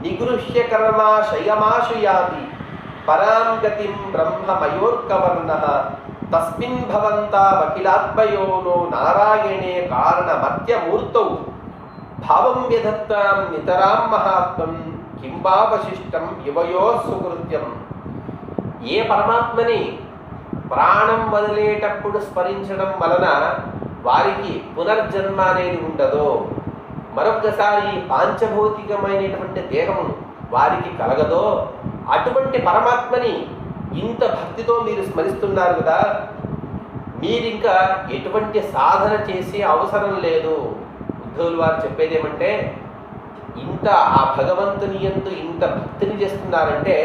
నిగృహ్య కర్మాశయమాశుయాతి పరాం గతిం బ్రహ్మమయోర్కవర్ణః తస్మిన్ భవంతా వకిలాత్మయోనో నారాయణే కారణమత్యమూర్తౌ భావం వ్యధత్తాం నితరాం మహాత్మం కింబావశిష్టం యువయో సుకృత్యం. ఏ పరమాత్మని ప్రాణం వదిలేటప్పుడు స్మరించడం వలన వారికి పునర్జన్మ అనేది ఉండదో, మరొకసారి పాంచభౌతికమైనటువంటి దేహం వారికి కలగదో, అటువంటి పరమాత్మని ఇంత భక్తితో మీరు స్మరిస్తున్నారు కదా, మీరింకా ఎటువంటి సాధన చేసే అవసరం లేదు. ఉద్ధవులు వారు చెప్పేది ఏమంటే, ఇంత ఆ భగవంతుని యందు ఇంత భక్తిని చేస్తున్నారంటే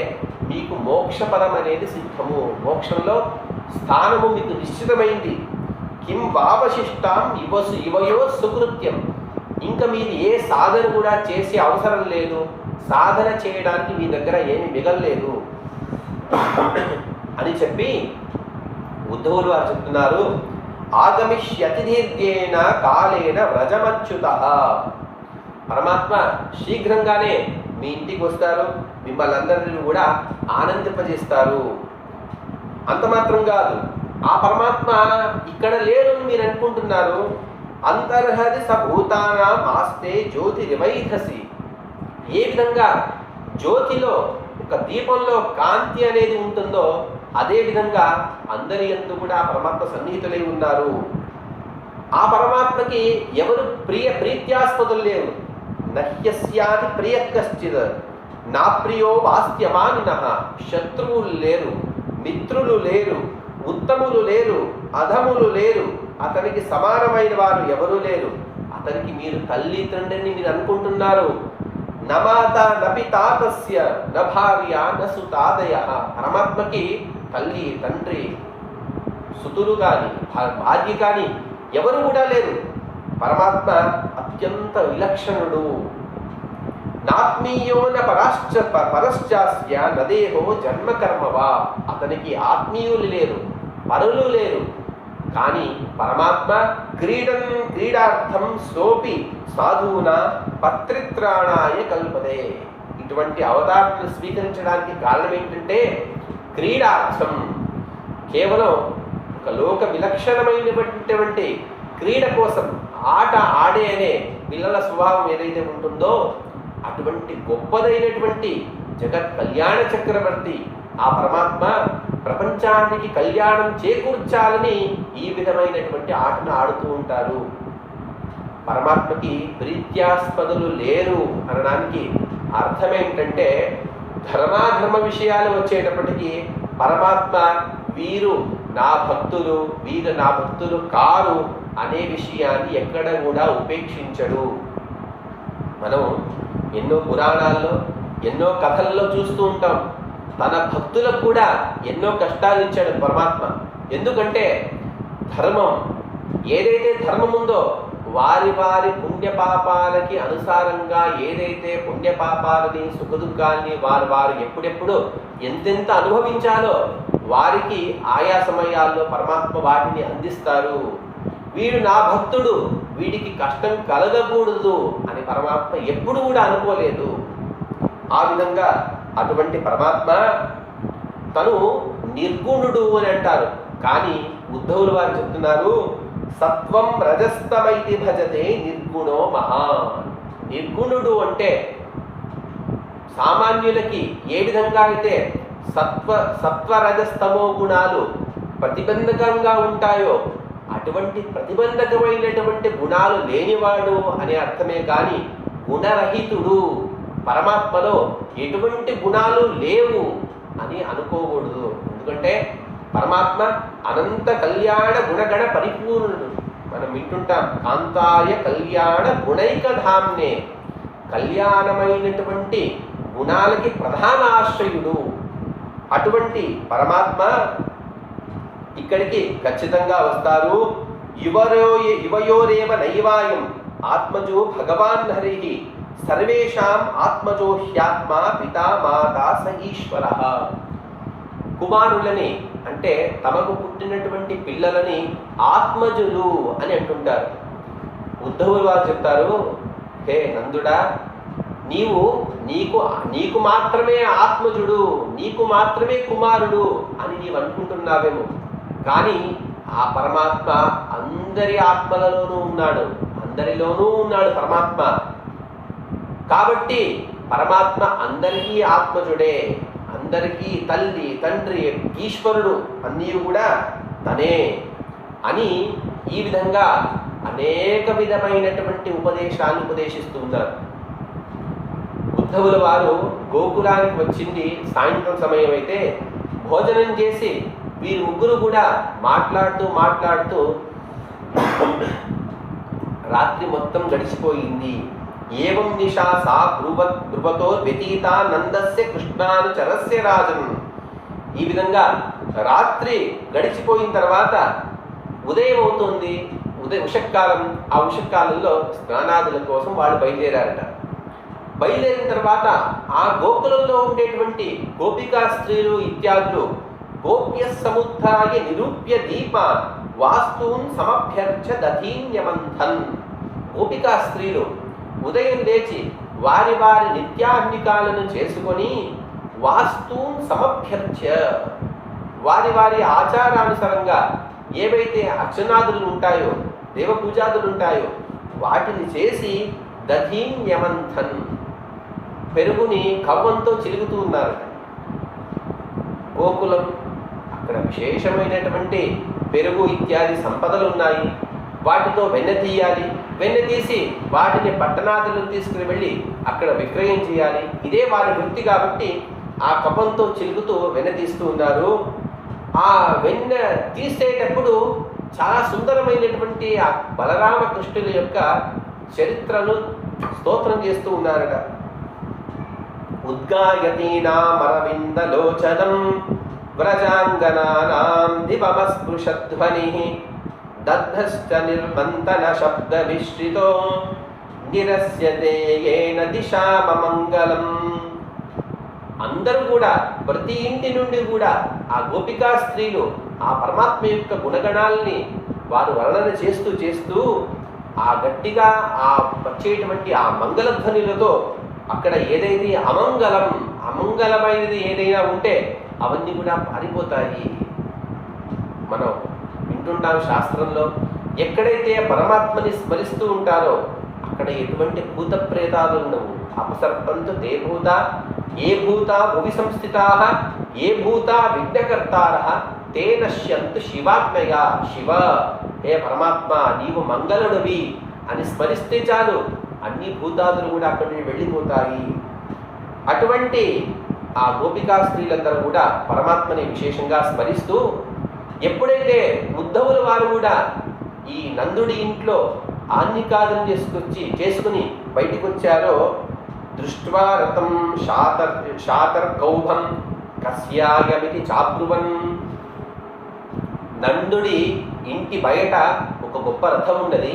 మీకు మోక్షపదం అనేది సిద్ధము, మోక్షంలో స్థానము మీకు నిశ్చితమైంది. కిం వావశిష్టాం యువయో సుకృత్యం. ఇంకా మీరు ఏ సాధన కూడా చేసే అవసరం లేదు, సాధన చేయడానికి మీ దగ్గర ఏమి మిగలలేదు అని చెప్పి ఉద్ధవులు వారు చెప్తున్నారు, ఆగమిష్యతి దీర్ఘేన కాలేన వ్రజమచ్యుతః. పరమాత్మ శీఘ్రంగానే మీ ఇంటికి వస్తారు, మిమ్మల్ని అందరినీ కూడా ఆనందింపజేస్తారు. అంత మాత్రం కాదు, ఆ పరమాత్మ ఇక్కడ లేరు అని మీరు అనుకుంటున్నారు, అంతర్హరి సభూతానాం ఆస్తే జ్యోతిరివైధసి. ఏ విధంగా జ్యోతిలో ఒక దీపంలో కాంతి అనేది ఉంటుందో అదే విధంగా అందరి యందు కూడా పరమాత్మ సన్నిహితులై ఉన్నారు. ఆ పరమాత్మకి ఎవరు ప్రీత్యాస్పదులు లేరు. నహ్యస్యాది ప్రియ కశ్చిత్ నా ప్రియో వాస్త్యమానినః. శత్రువులు లేరు, మిత్రులు లేరు, ఉత్తములు లేరు, అధములు లేరు. అతనికి సమానమైన వారు ఎవరూ లేరు. అతనికి మీరు తల్లి తండ్రిని మీరు అనుకుంటున్నారు. నమాత నపితాతస్య న భార్య న సుతాదయ. పరమాత్మకి తల్లి తండ్రి సుతులు కానీ భార్య కానీ ఎవరు కూడా లేరు. పరమాత్మ అత్యంత విలక్షణుడు. నాత్మీయో న పరశ్చాస్య నదేహో జన్మకర్మవా. అతనికి ఆత్మీయులు లేరు, పరులు లేరు. కానీ పరమాత్మ క్రీడార్థం సోపి సాధూన పత్రిత్రాణాయ కల్పదే. ఇటువంటి అవతారాలను స్వీకరించడానికి కారణం ఏంటంటే క్రీడార్థం, కేవలం ఒక లోక విలక్షణమైనటువంటి క్రీడ కోసం, ఆట ఆడే అనే పిల్లల స్వభావం ఏదైతే ఉంటుందో అటువంటి గొప్పదైనటువంటి జగత్ కళ్యాణ చక్రవర్తి ఆ పరమాత్మ ప్రపంచానికి కళ్యాణం చేకూర్చాలని ఈ విధమైనటువంటి ఆటను ఆడుతూ ఉంటారు. పరమాత్మకి ప్రీత్యాస్పదులు లేరు అనడానికి అర్థం ఏంటంటే ధర్మాధర్మ విషయాలు వచ్చేటప్పటికీ పరమాత్మ వీరు నా భక్తులు, వీరు నా భక్తులు కారు అనే విషయాన్ని ఎక్కడ కూడా ఉపేక్షించడు. మనం ఎన్నో పురాణాల్లో ఎన్నో కథల్లో చూస్తూ ఉంటాం. తన భక్తులకు కూడా ఎన్నో కష్టాలు ఇచ్చాడు పరమాత్మ. ఎందుకంటే ధర్మం ఏదైతే ధర్మం ఉందో వారి వారి పుణ్యపాపాలకి అనుసారంగా ఏదైతే పుణ్యపాపాలని సుఖదుఖాన్ని వారు ఎప్పుడెప్పుడు ఎంతెంత అనుభవించాలో వారికి ఆయా సమయాల్లో పరమాత్మ వాటిని అందిస్తారు. వీడు నా భక్తుడు, వీడికి కష్టం కలగకూడదు అని పరమాత్మ ఎప్పుడు కూడా అనుకోలేదు. ఆ విధంగా అటువంటి పరమాత్మ తను నిర్గుణుడు అని అంటారు. కానీ ఉద్ధవులు వారు చెప్తున్నారు సత్వం రజస్తమైతి భజతే నిర్గుణో మహాన్. నిర్గుణుడు అంటే సామాన్యులకి ఏ విధంగా అయితే సత్వరజస్తమో గుణాలు ప్రతిబంధకంగా ఉంటాయో అటువంటి ప్రతిబంధకమైనటువంటి గుణాలు లేనివాడు అనే అర్థమే కానీ గుణరహితుడు, పరమాత్మలో ఎటువంటి గుణాలు లేవు అని అనుకోకూడదు. ఎందుకంటే పరమాత్మ అనంత కళ్యాణ గుణగణ పరిపూర్ణుడు. మనం వింటుంటాం కాంతాయ కళ్యాణ గుణైకధామ్నే. కళ్యాణమైనటువంటి గుణాలకి ప్రధాన ఆశ్రయుడు. అటువంటి పరమాత్మ ఇక్కడికి ఖచ్చితంగా వస్తారు. యువయోరేవ నైవాయం ఆత్మజో భగవాన్ హరి సర్వేషాం ఆత్మజో హ్యాత్మ పితా మాతా స ఈశ్వర. కుమారులని అంటే తమకు పుట్టినటువంటి పిల్లలని ఆత్మజులు అని అంటుంటారు. ఉద్ధవులు వారు చెప్తారు, హే నందుడా, నీకు మాత్రమే ఆత్మజుడు, నీకు మాత్రమే కుమారుడు అని నీవు అనుకుంటున్నావేమో. కానీ ఆ పరమాత్మ అందరి ఆత్మలలోనూ ఉన్నాడు, అందరిలోనూ ఉన్నాడు పరమాత్మ. కాబట్టి పరమాత్మ అందరికీ ఆత్మజుడే, అందరికీ తల్లి తండ్రి ఈశ్వరుడు అన్నీ కూడా తనే అని ఈ విధంగా అనేక విధమైనటువంటి ఉపదేశాలు ఉపదేశిస్తూ ఉన్నారు. ఉద్ధవుల వారు గోకులానికి వచ్చింది సాయంత్రం సమయం అయితే భోజనం చేసి వీరు ముగ్గురు కూడా మాట్లాడుతూ రాత్రి మొత్తం గడిచిపోయింది. ఏవం నిశా సా బ్రువతో వ్యతీతా నందస్య కృష్ణానుచరస్య రాజన్. ఈ విధంగా రాత్రి గడిచిపోయిన తర్వాత ఉదయం అవుతుంది, ఉషకాలం. ఆ ఉషకాలంలో స్నానాదుల కోసం వాళ్ళు బయలుదేరారట. బయలుదేరిన తర్వాత ఆ గోకులంలో ఉండేటువంటి గోపికా స్త్రీలు ఇత్యాదులు గోప్య సముద్రాయ నిరూప్య దీప వాస్తూన్ సమభ్యర్చ దధీన్యమంథన్. గోపికా స్త్రీలు ఉదయం లేచి వారి వారి నిత్యాహ్నికాలను చేసుకొని వాస్తూన్ సమభ్యర్చ వారి వారి ఆచారానుసారంగా ఏవైతే అర్చనాదులు ఉంటాయో దేవ పూజాదులు ఉంటాయో వాటిని చేసి దధీన్యమంథన్ పెరుగుని కవ్వంతో చిలుగుతూ ఉన్నారు. గోకులం అక్కడ విశేషమైనటువంటి పెరుగు ఇత్యాది సంపదలు ఉన్నాయి. వాటితో వెన్న తీయాలి, వెన్న తీసి వాటిని పట్టణాదులకు తీసుకుని వెళ్ళి అక్కడ విక్రయం చేయాలి. ఇదే వారి వృత్తి కాబట్టి ఆ కవ్వంతో చిలుగుతూ వెన్న తీస్తూ ఉన్నారు. ఆ వెన్న తీసేటప్పుడు చాలా సుందరమైనటువంటి ఆ బలరామకృష్ణుల యొక్క చరిత్రను స్తోత్రం చేస్తూ ఉన్నారట. ఉద్గాయతీనామరవిందలోచనం వ్రజాంగనానాం దివమస్పృశధ్వనిః దగ్ధశ్చ నిర్మంతన శబ్ద విశ్రితో నిరస్యతే ఏన దిశామమంగళం. అందరూ కూడా ప్రతి ఇంటి నుండి కూడా ఆ గోపికా స్త్రీలు ఆ పరమాత్మ యొక్క గుణగణాలని వారు వర్ణన చేస్తూ చేస్తూ ఆ గట్టిగా ఆ వచ్చేటువంటి ఆ మంగళధ్వనులతో అక్కడ ఏదైతే అమంగళమైనది ఏదైనా ఉంటే అవన్నీ కూడా పారిపోతాయి. మనం వింటుంటాం శాస్త్రంలో, ఎక్కడైతే పరమాత్మని స్మరిస్తూ ఉంటారో అక్కడ ఎటువంటి భూత ప్రేతాలు ఉండవు. అపసర్పంతు తే భూత ఏ భూత భువి సంస్థితా ఏ భూత విఘ్నకర్తార తే నశ్యంతు శివాజ్ఞయ. శివ, హే పరమాత్మ నీవు మంగళుడివి అని స్మరిస్తే చాలు అన్ని భూతాదులు కూడా అక్కడి నుండి వెళ్ళిపోతాయి. అటువంటి ఆ గోపికా స్త్రీలందరూ కూడా పరమాత్మని విశేషంగా స్మరిస్తూ ఎప్పుడైతే ఉద్ధవుల వారు కూడా ఈ నందుడి ఇంట్లో ఆన్నికాదం చేసుకుని బయటికి వచ్చారో దృష్ట్వా రథం శాతర్కౌభం కస్యాయమితి చాబ్రువన్. నందుడి ఇంటి బయట ఒక గొప్ప రథం ఉన్నది.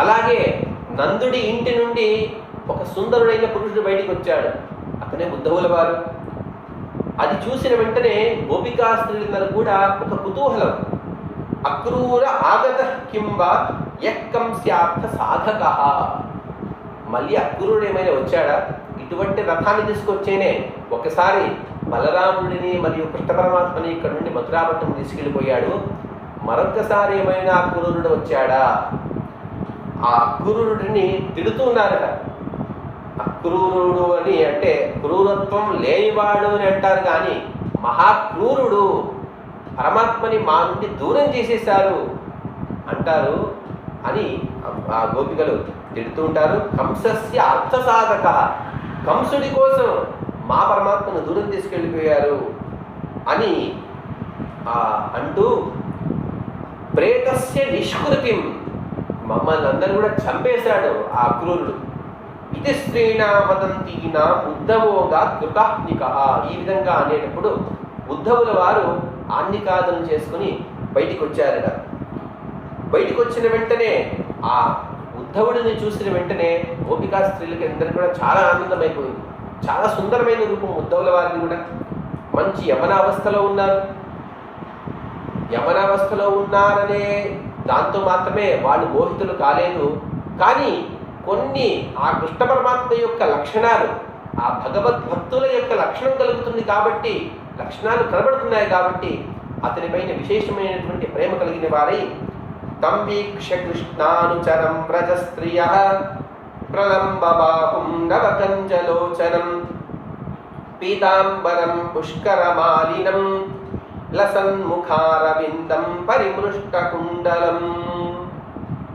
అలాగే నందుడి ఇంటి నుండి ఒక సుందరుడైన పురుషుడు బయటికి వచ్చాడు, అతనే ఉద్ధవుల వారు. అది చూసిన వెంటనే గోపికా స్త్రీలందరూ కూడా ఒక కుతూహలం, అక్రూర ఆగత కింబ ఎక్కం స్యార్థ సాధక. మళ్ళీ అక్రూరుడు ఏమైనా వచ్చాడా? ఇటువంటి రథాన్ని తీసుకొచ్చేనే ఒకసారి బలరాముడిని మరియు కృష్ణ పరమాత్మని ఇక్కడ నుండి మధురాపట్నం తీసుకెళ్ళిపోయాడు. మరొకసారి ఏమైనా అక్రూరుడు వచ్చాడా? ఆ అక్రూరుడిని తిడుతున్నారట. అక్రూరుడు అని అంటే క్రూరత్వం లేనివాడు అని అంటారు, కానీ మహాక్రూరుడు, పరమాత్మని మా నుండి దూరం చేసేశారు అంటారు అని ఆ గోపికలు తిడుతూ ఉంటారు. కంసస్య అర్థసాధక, కంసుడి కోసం మా పరమాత్మను దూరం తీసుకెళ్ళిపోయారు అని అంటూ ప్రేతస్య నిష్కృతిం, మమ్మల్ని అందరూ కూడా చంపేశాడు ఆ అక్రూరుడు. ఇది స్త్రీణా వదంతీనా ఉద్ధవోగా కృతాహ్నిక. ఈ విధంగా అనేటప్పుడు ఉద్ధవుల వారు ఆన్నికాదం చేసుకుని బయటికి వచ్చారట. బయటికి వచ్చిన వెంటనే ఆ ఉద్ధవుడిని చూసిన వెంటనే గోపికా స్త్రీలకి అందరికీ కూడా చాలా ఆనందమైపోయింది. చాలా సుందరమైన రూపం ఉద్ధవుల వారిని కూడా. మంచి యవనావస్థలో ఉన్నారు. యవనావస్థలో ఉన్నారనే దాంతో మాత్రమే వాళ్ళు మోహితులు కాలేదు, కానీ కొన్ని ఆ కృష్ణ పరమాత్మ యొక్క లక్షణాలు, ఆ భగవద్భక్తుల యొక్క లక్షణం కలుగుతుంది కాబట్టి, లక్షణాలు కనబడుతున్నాయి కాబట్టి అతనిపైన విశేషమైనటువంటి ప్రేమ కలిగిన వారై తం వీక్ష కృష్ణానుచరం వ్రజస్త్రియ ప్రలంబబాహుం నవకంజలోచనం పీతాంబరం పుష్కరమాలినం లసన్ముఖారవిందం పరిమృష్టకుండలం.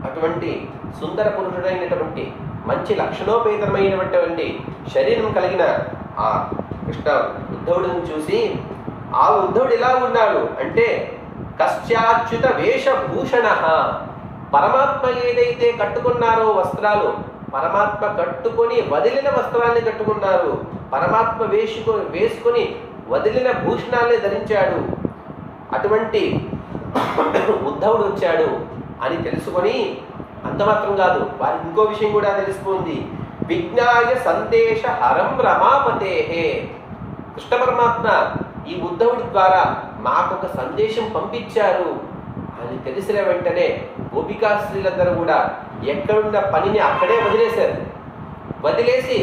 అటువంటి సుందర పురుషుడైనటువంటి మంచి లక్షణోపేతమైనటువంటి శరీరం కలిగిన ఆ కృష్ణ ఉద్ధవుడిని చూసి, ఆ ఉద్ధవుడు ఎలా ఉన్నాడు అంటే కశ్చాచ్యుత వేషభూషణ, పరమాత్మ ఏదైతే కట్టుకున్నారో వస్త్రాలు, పరమాత్మ కట్టుకొని వదిలిన వస్త్రాన్ని కట్టుకున్నారు, పరమాత్మ వేసుకొని వదిలిన భూషణాన్ని ధరించాడు. అటువంటి ఉద్ధవుడు వచ్చాడు అని తెలుసుకొని, అంత మాత్రం కాదు, వారికి ఇంకో విషయం కూడా తెలిసిపోయింది. విజ్ఞాయ సందేశ హరం రమాపతే, కృష్ణ పరమాత్మ ఈ ఉద్ధవుడి ద్వారా మాకొక సందేశం పంపించారు అని తెలిసిన వెంటనే గోపికా స్త్రీలందరూ కూడా ఎక్కడున్న పనిని అక్కడే వదిలేశారు. వదిలేసి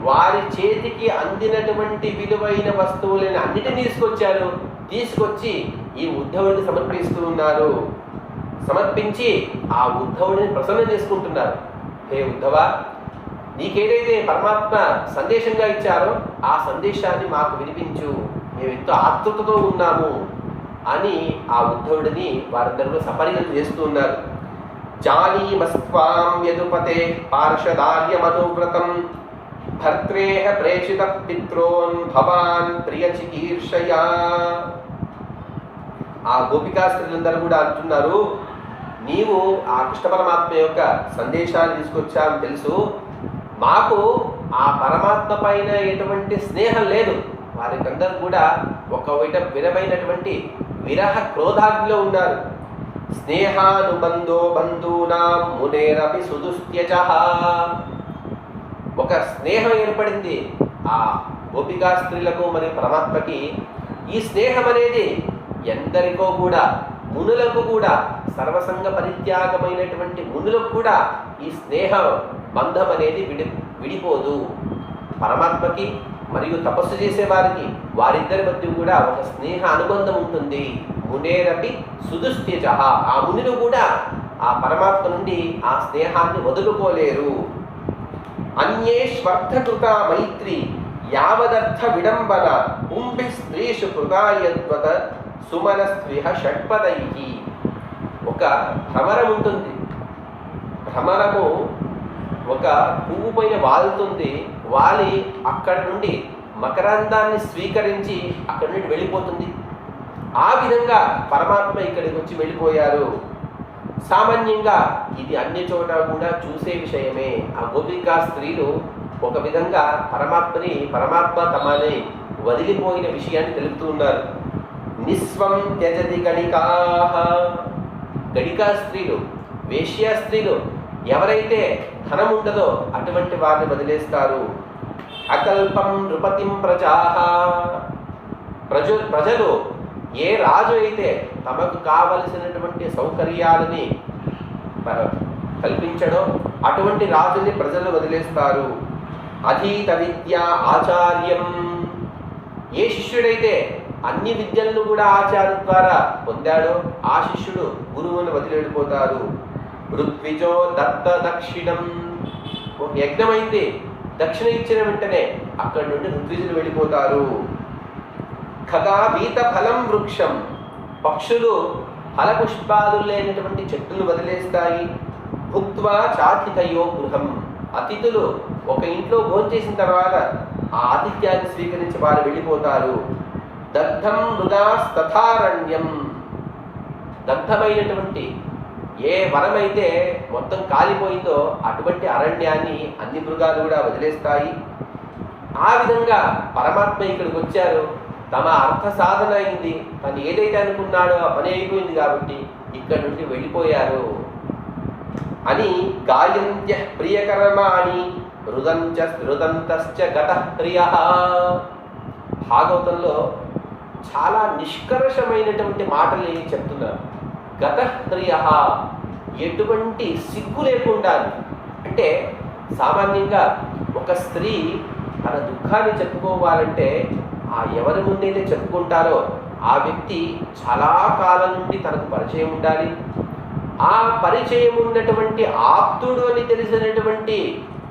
వారి చేతికి అందినటువంటి విలువైన వస్తువులను అన్నిటినీ తీసుకొచ్చారు. తీసుకొచ్చి ఈ ఉద్ధవుడికి సమర్పిస్తూ ఉన్నారు. సమర్పించి ఆ ఉద్ధవుడిని ప్రసన్నం చేసుకుంటున్నారు. హే ఉద్ధవ, నీకేదైతే పరమాత్మ సందేశంగా ఇచ్చారో ఆ సందేశాన్ని మాకు వినిపించు, మేము ఎంతో ఆతృతతో ఉన్నాము అని ఆ ఉద్ధవుడిని వారందరూ సపర్యలు చేస్తూ ఉన్నారు. జానీమస్త్వాం యదుపతే పార్షదార్యమనువ్రతం భర్త్రేహ ప్రేషిత పిత్రోన్ భవాన్ ప్రియ చికీర్షయా. ఆ గోపికా స్త్రీలందరూ కూడా అంటున్నారు, నీవు ఆ కృష్ణ పరమాత్మ యొక్క సందేశాన్ని తీసుకొచ్చామని తెలుసు, మాకు ఆ పరమాత్మ పైన ఎటువంటి స్నేహం లేదు. వారికందరూ కూడా ఒక విధమైనటువంటి విరహ క్రోధాగ్నిలో ఉన్నారు. స్నేహానుబంధో బంధూనాం మునేరపి సుదుస్త్యజ. ఒక స్నేహం ఏర్పడింది ఆ గోపికా స్త్రీలకు మరియు పరమాత్మకి. ఈ స్నేహం అనేది ఎందరికో కూడా, మునులకు కూడా, సర్వసంగ పరిత్యాగమైనటువంటి మునులకు కూడా ఈ స్నేహ బంధం అనేది విడిపోదు. పరమాత్మకి మరియు తపస్సు చేసేవారికి వారిద్దరి మధ్య కూడా ఒక స్నేహ అనుబంధం ఉంటుంది. మునేరపి సుదుస్థిజ. ఆ మునులు కూడా ఆ పరమాత్మ నుండి ఆ స్నేహాన్ని వదులుకోలేరు. అన్యేష్వర్థకృత మైత్రి యావదర్థ విడంబన కుంభి స్త్రీషు కృతాయద్వత సుమనస్త్రిహ షట్పదై. ఒక భ్రమరం ఉంటుంది. భ్రమరము ఒక పువ్వు పైన వాలుతుంది. వాలి అక్కడ నుండి మకరందాన్ని స్వీకరించి అక్కడి నుండి వెళ్ళిపోతుంది. ఆ విధంగా పరమాత్మ ఇక్కడికి వచ్చి వెళ్ళిపోయారు. సామాన్యంగా ఇది అన్ని చోట కూడా చూసే విషయమే. ఆ గోపికా స్త్రీలు ఒక విధంగా పరమాత్మ తమని వదిలిపోయిన విషయాన్ని తెలుపుతూ ఉన్నారు. నిస్వం త్యజతి గణికా. గణికా స్త్రీలు, వేశ్యా స్త్రీలు, ఎవరైతే ధనం ఉండదో అటువంటి వారిని వదిలేస్తారు. అకల్పం నృపతిం ప్రజాః. ప్రజలు ఏ రాజు అయితే తమకు కావలసినటువంటి సౌకర్యాలని కల్పించడో అటువంటి రాజుని ప్రజలు వదిలేస్తారు. అధీత విద్య ఆచార్యం. ఏ శిష్యుడైతే అన్ని విద్యలను కూడా ఆచార్య ద్వారా పొందాడో ఆ శిష్యుడు గురువును వదిలిపోతారు. ఋత్విజో దత్త దక్షిణం. ఒక యజ్ఞమైంది, దక్షిణ ఇచ్చిన వెంటనే అక్కడి నుండి ఋత్విజులు వెళ్ళిపోతారు. ఖగాభీత ఫలం వృక్షం. పక్షులు ఫలపుష్పాదులు లేనటువంటి చెట్టును వదిలేస్తాయి. భుక్త్వా చాతిథయో గృహం. అతిథులు ఒక ఇంట్లో భోంచేసిన తర్వాత ఆ ఆతిథ్యాన్ని స్వీకరించి వారు వెళ్ళిపోతారు. దగ్ధం మృగాస్తథారణ్యం. దగ్ధమైనటువంటి ఏ వనమైతే మొత్తం కాలిపోయిందో అటువంటి అరణ్యాన్ని అన్ని మృగాలు కూడా వదిలేస్తాయి. ఆ విధంగా పరమాత్మ ఇక్కడికి వచ్చారు. తమ అర్థ సాధన అయింది. తను ఏదైతే అనుకున్నాడో ఆ పని అయిపోయింది కాబట్టి ఇక్కడి నుండి వెళ్ళిపోయారు అని. గాయంత్య ప్రియకర్మాణి రుదంతశ్చ గతః ప్రియః. భాగవతంలో చాలా నిష్కర్షమైనటువంటి మాటలు చెప్తున్నారు. గతః ప్రియః, ఎటువంటి సిగ్గు లేకుండా. అంటే సామాన్యంగా ఒక స్త్రీ తన దుఃఖాన్ని చెప్పుకోవాలంటే ఆ ఎవరి ముందైతే చెప్పుకుంటారో ఆ వ్యక్తి చాలా కాలం నుండి తనకు పరిచయం ఉండాలి. ఆ పరిచయం ఉన్నటువంటి ఆప్తుడు అని తెలిసినటువంటి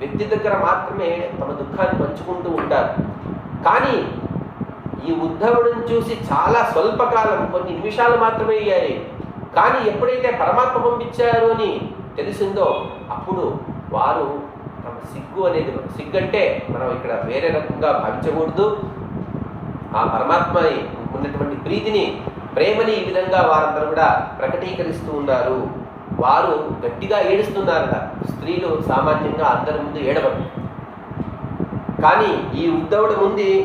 వ్యక్తి దగ్గర మాత్రమే తమ దుఃఖాన్ని పంచుకుంటూ ఉంటారు. కానీ ఈ ఉద్ధవుడిని చూసి చాలా స్వల్పకాలం, కొన్ని నిమిషాలు మాత్రమే అయ్యాయి. కానీ ఎప్పుడైతే పరమాత్మ పంపించారు అని తెలిసిందో అప్పుడు వారు తమ సిగ్గు అనేది, సిగ్గంటే మనం ఇక్కడ వేరే రకంగా భావించకూడదు. ఆ పరమాత్మ ఉన్నటువంటి ప్రీతిని, ప్రేమని ఈ విధంగా వారందరూ కూడా ప్రకటీకరిస్తూ ఉన్నారు. వారు గట్టిగా ఏడుస్తున్నారట. స్త్రీలు సామాన్యంగా అందరి ముందు ఏడవరు. కానీ ఈ ఉద్ధవుడి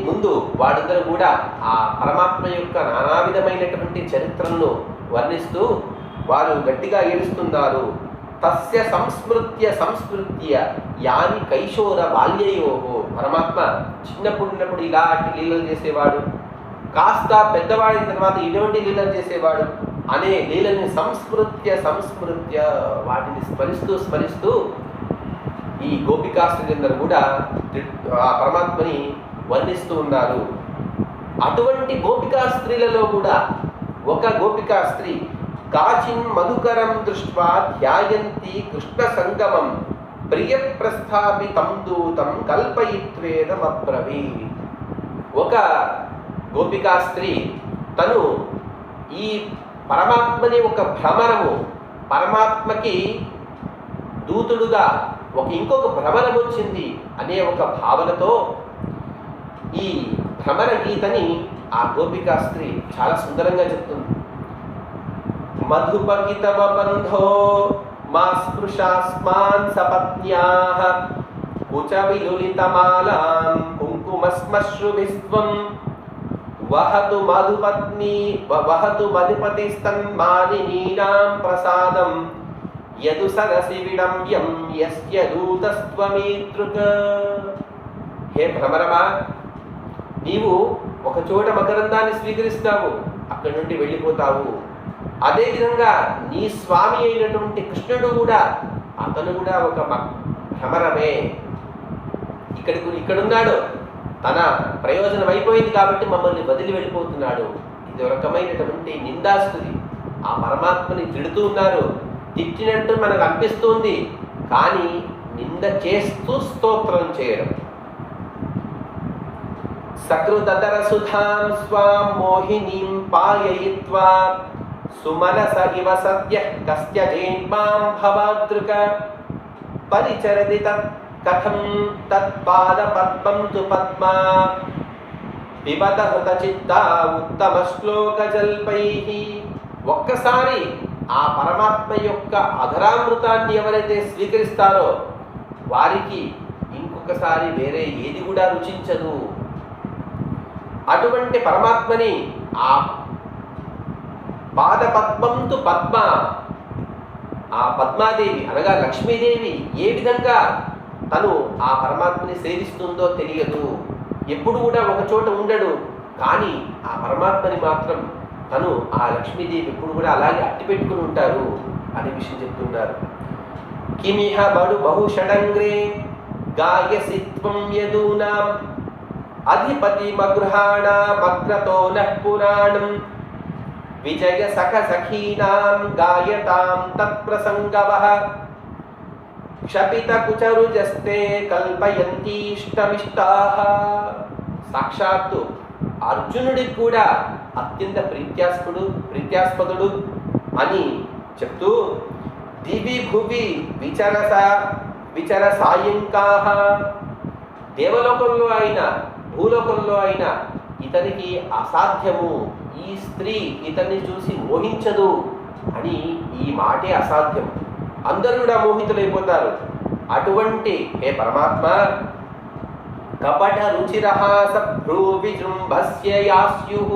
ముందు వారందరూ కూడా ఆ పరమాత్మ యొక్క నానా విధమైనటువంటి చరిత్రలను వర్ణిస్తూ వారు గట్టిగా ఏడుస్తున్నారు. తస్య సంస్మృత్య యాని కైశోర బాల్యయోహో. పరమాత్మ చిన్నప్పుడు ఇలాంటి లీలలు చేసేవాడు, కాస్త పెద్దవాడిన తర్వాత ఇటువంటి లీలలు చేసేవాడు అనే లీలని సంస్మృత్య వాటిని స్మరిస్తూ ఈ గోపికాస్త్రీలందరూ కూడా ఆ పరమాత్మని వర్ణిస్తూ ఉన్నారు. అటువంటి గోపికా స్త్రీలలో కూడా ఒక గోపికా స్త్రీ కాచిన్ మధుకరం దృష్ట్వా ధ్యాయంతి కృష్ణ సంగమం ప్రియ ప్రస్థాపితం దూతం కల్పయిత్వేదమబ్రవీత్. ఒక గోపికా స్త్రీ తను ఈ పరమాత్మని ఒక భ్రమరము, పరమాత్మకి దూతుడుగా ఇంకొక భ్రమరం వచ్చింది అనే ఒక భావనతో ఈ భ్రమర గీతని ఆ గోపికా స్త్రీ చాలా సుందరంగా చెప్తుంది. మధుపకితవ బంధో మా స్పృశాస్మాన్ సపత్న్యాః కుచ విలులితమాలాం కుంకుమశ్మశ్రుభిస్త్వం వహతు మధుపతిస్తన్మానినీనాం ప్రసాదం యదు సరసి విడంబ్యం యస్య దూతస్త్వమీతృక. హే భ్రమరమా, నీవు ఒక చోట మకరందాన్ని స్వీకరిస్తావు, అక్కడి నుండి వెళ్ళిపోతావు. అదేవిధంగా నీ స్వామి అయినటువంటి కృష్ణుడు కూడా, అతను కూడా ఒక భ్రమరమే. ఇక్కడున్నాడు, తన ప్రయోజనం అయిపోయింది కాబట్టి మమ్మల్ని వదిలి వెళ్ళిపోతున్నాడు. ఇది ఒక రకమైనటువంటి నిందాస్తుతి. ఆ పరమాత్మని తిడుతూ ఉన్నారు, తిట్టినట్టు మనకు అనిపిస్తుంది, కానీ నింద చేస్తూ స్తోత్రం చేయడం. సకృతతర సుధాం స్వాం మోహినీం పాయయిత్వా సుమనస ఇవ సద్యః కస్యజేన్మాం భవాదృక పరిచరతి తత్ కథం తత్పాద పద్మం తు పద్మా పిబత హృత చిత్తా ఉత్తమ శ్లోక జల్పైః. ఒక్కసారి ఆ పరమాత్మ యొక్క అధరామృతాన్ని ఎవరైతే స్వీకరిస్తారో వారికి ఇంకొకసారి వేరే ఏది కూడా రుచించదు. అటువంటి పరమాత్మని ఆ పాదపద్మంతు పద్మ, ఆ పద్మాదేవి అనగా లక్ష్మీదేవి ఏ విధంగా తను ఆ పరమాత్మని సేవిస్తుందో తెలియదు. ఎప్పుడు కూడా ఒక చోట ఉండడు, కానీ ఆ పరమాత్మని మాత్రం తను ఆ లక్ష్మీదేవి ఎప్పుడు కూడా అలాగే అట్టి పెట్టుకుని ఉంటారు అనే విషయం చెప్తున్నారు. కిమిహ బడు బహుషడంగ్రే గాయసి త్వం యదూనాం అధిపతి మగృహాణమగ్రతో నః పురాణం విజయ సఖ సఖీనాం గాయతాం తత్ప్రసంగవః క్షపిత కుచరుజస్తే కల్పయంతీష్టమిష్టాః. సాక్షాత్తు అర్జునుడికి కూడా అత్యంత ప్రీత్యాస్పదుడు అని చెప్తూ దివి భువి విచర సాయంకాః. దేవలోకంలో అయినా భూలోకంలో అయినా ఇతనికి అసాధ్యము, ఈ స్త్రీ ఇతన్ని చూసి మోహించదు అని ఈ మాటే అసాధ్యం. అందరూ కూడా మోహితులైపోతారు. అటువంటి హే పరమాత్మ, కపట రుచిరహాస భ్రూ విజృంభస్య యాస్యుః.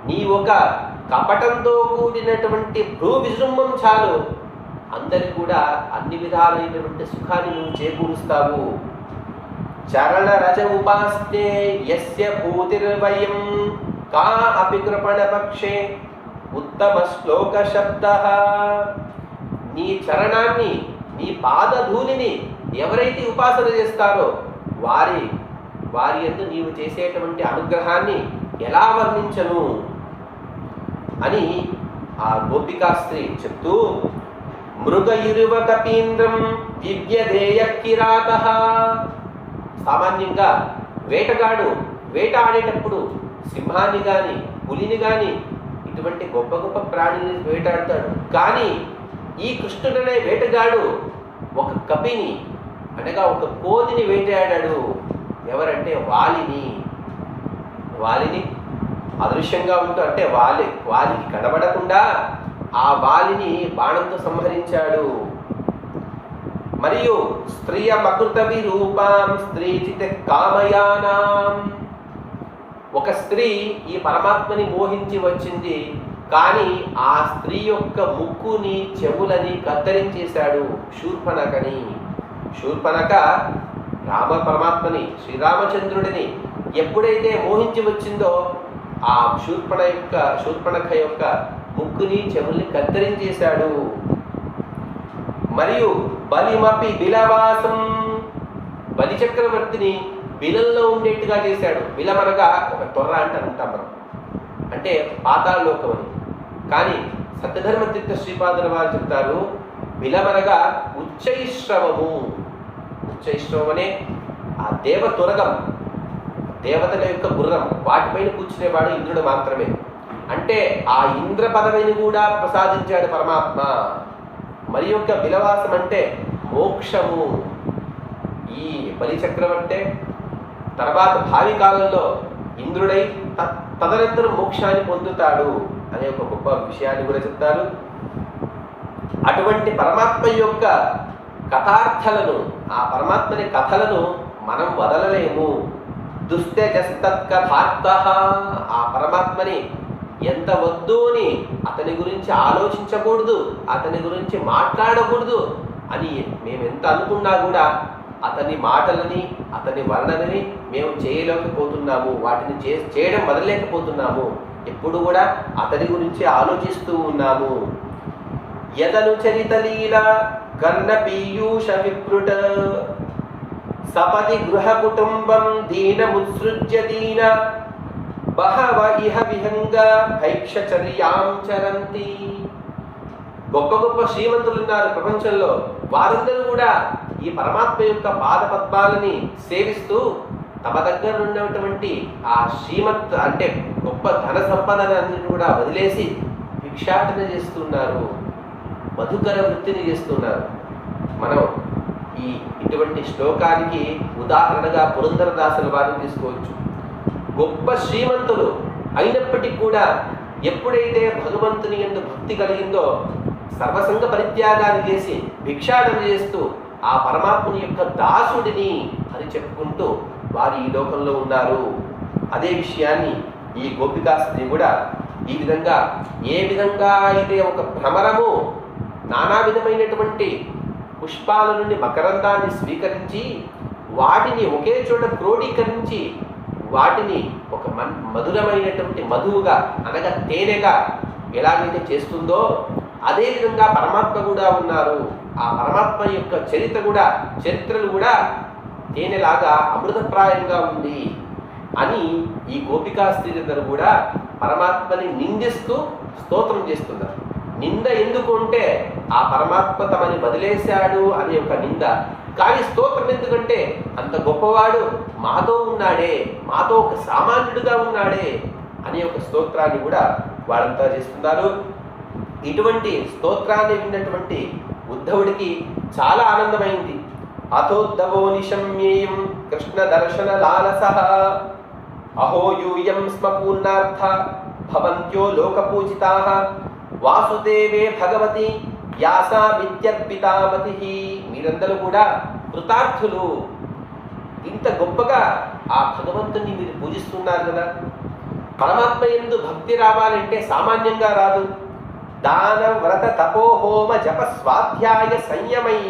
నీ ఒక కపటంతో కూడినటువంటి భ్రూ విజృంభం చాలు, అందరి కూడా అన్ని విధాలైనటువంటి సుఖాన్ని నువ్వు చేకూరుస్తావు. చరణ రజ ఉపాస్తే యస్య భూతిర్వయం కా అపి కృపణ పక్షే ఉత్తమ శ్లోక శబ్దః. నీ చరణాన్ని, నీ పాదధూళిని ఎవరైతే ఉపాసన చేస్తారో వారి యందు నీవు చేసేటువంటి అనుగ్రహాన్ని ఎలా వర్ణించను అని ఆ గోపికా స్త్రీ చెప్తూ మృగయురువ కపీంద్రం దివ్యదేయ కిరాతః. సామాన్యంగా వేటగాడు వేట ఆడేటప్పుడు సింహాన్ని కానీ పులిని కానీ ఇటువంటి గొప్ప గొప్ప ప్రాణిని వేటాడతాడు. కానీ ఈ కృష్ణుడనే వేటగాడు ఒక కపిని అనగా ఒక కోతిని వేటాడాడు. ఎవరంటే వాలిని అదృశ్యంగా ఉంటూ, అంటే వాలికి కనబడకుండా ఆ వాలిని బాణంతో సంహరించాడు. మరియు స్త్రియ మకృత విరూపాం స్త్రీచిత కామయానాం. ఒక స్త్రీ ఈ పరమాత్మని మోహించి వచ్చింది, కానీ ఆ స్త్రీ యొక్క ముక్కుని చెవులని కత్తిరించేశాడు శూర్పణకని. శూర్పణక పరమాత్మని శ్రీరామచంద్రుడిని ఎప్పుడైతే మోహించి వచ్చిందో ఆ శూర్పణఖ యొక్క ముక్కుని చెవుల్ని కత్తిరించేశాడు. మరియు బలిమపి బిలవాసం, బలి చక్రవర్తిని బిలంలో ఉండేట్టుగా చేశాడు. బిలమనగా ఒక తొర్ర అంటాం మనం, అంటే పాతాళలోకం అని. కానీ సత్యధర్మతీర్థ శ్రీపాదుల వారు చెప్తారు, విలమనగా ఉచ్చైశ్రవము. ఉచ్చైశ్రవం అనే ఆ దేవతురగం, దేవతల యొక్క గుర్రం, వాటిపైన కూర్చునేవాడు ఇంద్రుడు మాత్రమే. అంటే ఆ ఇంద్ర పదవిని కూడా ప్రసాదించాడు పరమాత్మ. మరి యొక్క బిలవాసం అంటే మోక్షము. ఈ బలి చక్రవర్తి తర్వాత భావి కాలంలో ఇంద్రుడై తదనంతరం మోక్షాన్ని పొందుతాడు అనే ఒక గొప్ప విషయాన్ని కూడా చెప్తారు. అటువంటి పరమాత్మ యొక్క కథార్థలను, ఆ పరమాత్మని కథలను మనం వదలలేము. దుస్తేజస్తత్కథార్థ, ఆ పరమాత్మని ఎంత వద్దు అని అతని గురించి ఆలోచించకూడదు, అతని గురించి మాట్లాడకూడదు అని మేము ఎంత అనుకున్నా కూడా అతని మాటలని, అతని వర్ణనని మేము చేయలేకపోతున్నాము, వాటిని చేయడం వదలలేకపోతున్నాము. ఎప్పుడు కూడా అతని గురించి ఆలోచిస్తూ ఉన్నాము. యదను చరితలీల కర్ణ పీయూష విప్రుట సపది గృహ కుటుంబం దీనముత్సృజ్య దీన బహవ ఇహ విహంగ భైక్షచర్యాం చరంతి. గొప్ప గొప్ప శ్రీమంతులు ఉన్నారు ప్రపంచంలో. వారందరూ కూడా ఈ పరమాత్మ యొక్క పాద పద్మాలని సేవిస్తూ తమ దగ్గర ఉన్నటువంటి ఆ శ్రీమత్ అంటే గొప్ప ధన సంపదనని కూడా వదిలేసి భిక్షాటన చేస్తున్నారు, మధుకర వృత్తిని చేస్తున్నారు. మనం ఇటువంటి శ్లోకానికి ఉదాహరణగా పురంధరదాసుల వారిని తీసుకోవచ్చు. గొప్ప శ్రీమంతులు అయినప్పటికీ కూడా ఎప్పుడైతే భగవంతుని యందు భక్తి కలిగిందో సర్వసంగ పరిత్యాగాన్ని చేసి భిక్షాటన చేస్తూ ఆ పరమాత్ముని యొక్క దాసుడిని అని చెప్పుకుంటూ వారు ఈ లోకంలో ఉన్నారు. అదే విషయాన్ని ఈ గోపికాస్త్రీ కూడా ఈ విధంగా, ఏ విధంగా అయితే ఒక భ్రమరము నానా విధమైనటువంటి పుష్పాల నుండి మకరందాన్ని స్వీకరించి వాటిని ఒకే చోట క్రోడీకరించి వాటిని ఒక మధురమైనటువంటి మధువుగా అనగా తేనెగా ఎలాగైతే చేస్తుందో అదేవిధంగా పరమాత్మ కూడా ఉన్నారు. ఆ పరమాత్మ యొక్క చరిత్రలు కూడా తేనెలాగా అమృతప్రాయంగా ఉంది అని ఈ గోపికా స్త్రీలందరూ కూడా పరమాత్మని నిందిస్తూ స్తోత్రం చేస్తున్నారు. నింద ఎందుకు అంటే ఆ పరమాత్మ తమని వదిలేశాడు అనే ఒక నింద. కానీ స్తోత్రం ఎందుకంటే అంత గొప్పవాడు మాతో ఉన్నాడే, మాతో ఒక సామాన్యుడిగా ఉన్నాడే అనే ఒక స్తోత్రాన్ని కూడా వారంతా చేస్తున్నారు. ఇటువంటి స్తోత్రాన్ని విన్నటువంటి ఉద్ధవుడికి చాలా ఆనందమైంది. అథోద్ధవో నిశమ్యేయం కృష్ణ దర్శన లాలసః అహో యూయం స్మ పూర్ణార్థ భవంత్యో లోకపూజితాః వాసుదేవే భగవతి యాసా విద్యర్పితామతి. మీరందరూ కూడా కృతార్థులు. ఇంత గొప్పగా ఆ భగవంతుని మీరు పూజిస్తున్నారు కదా. పరమాత్మ యందు భక్తి రావాలంటే సామాన్యంగా రాదు. దాన వ్రత తపో హోమ జప స్వాధ్యాయ సంయమై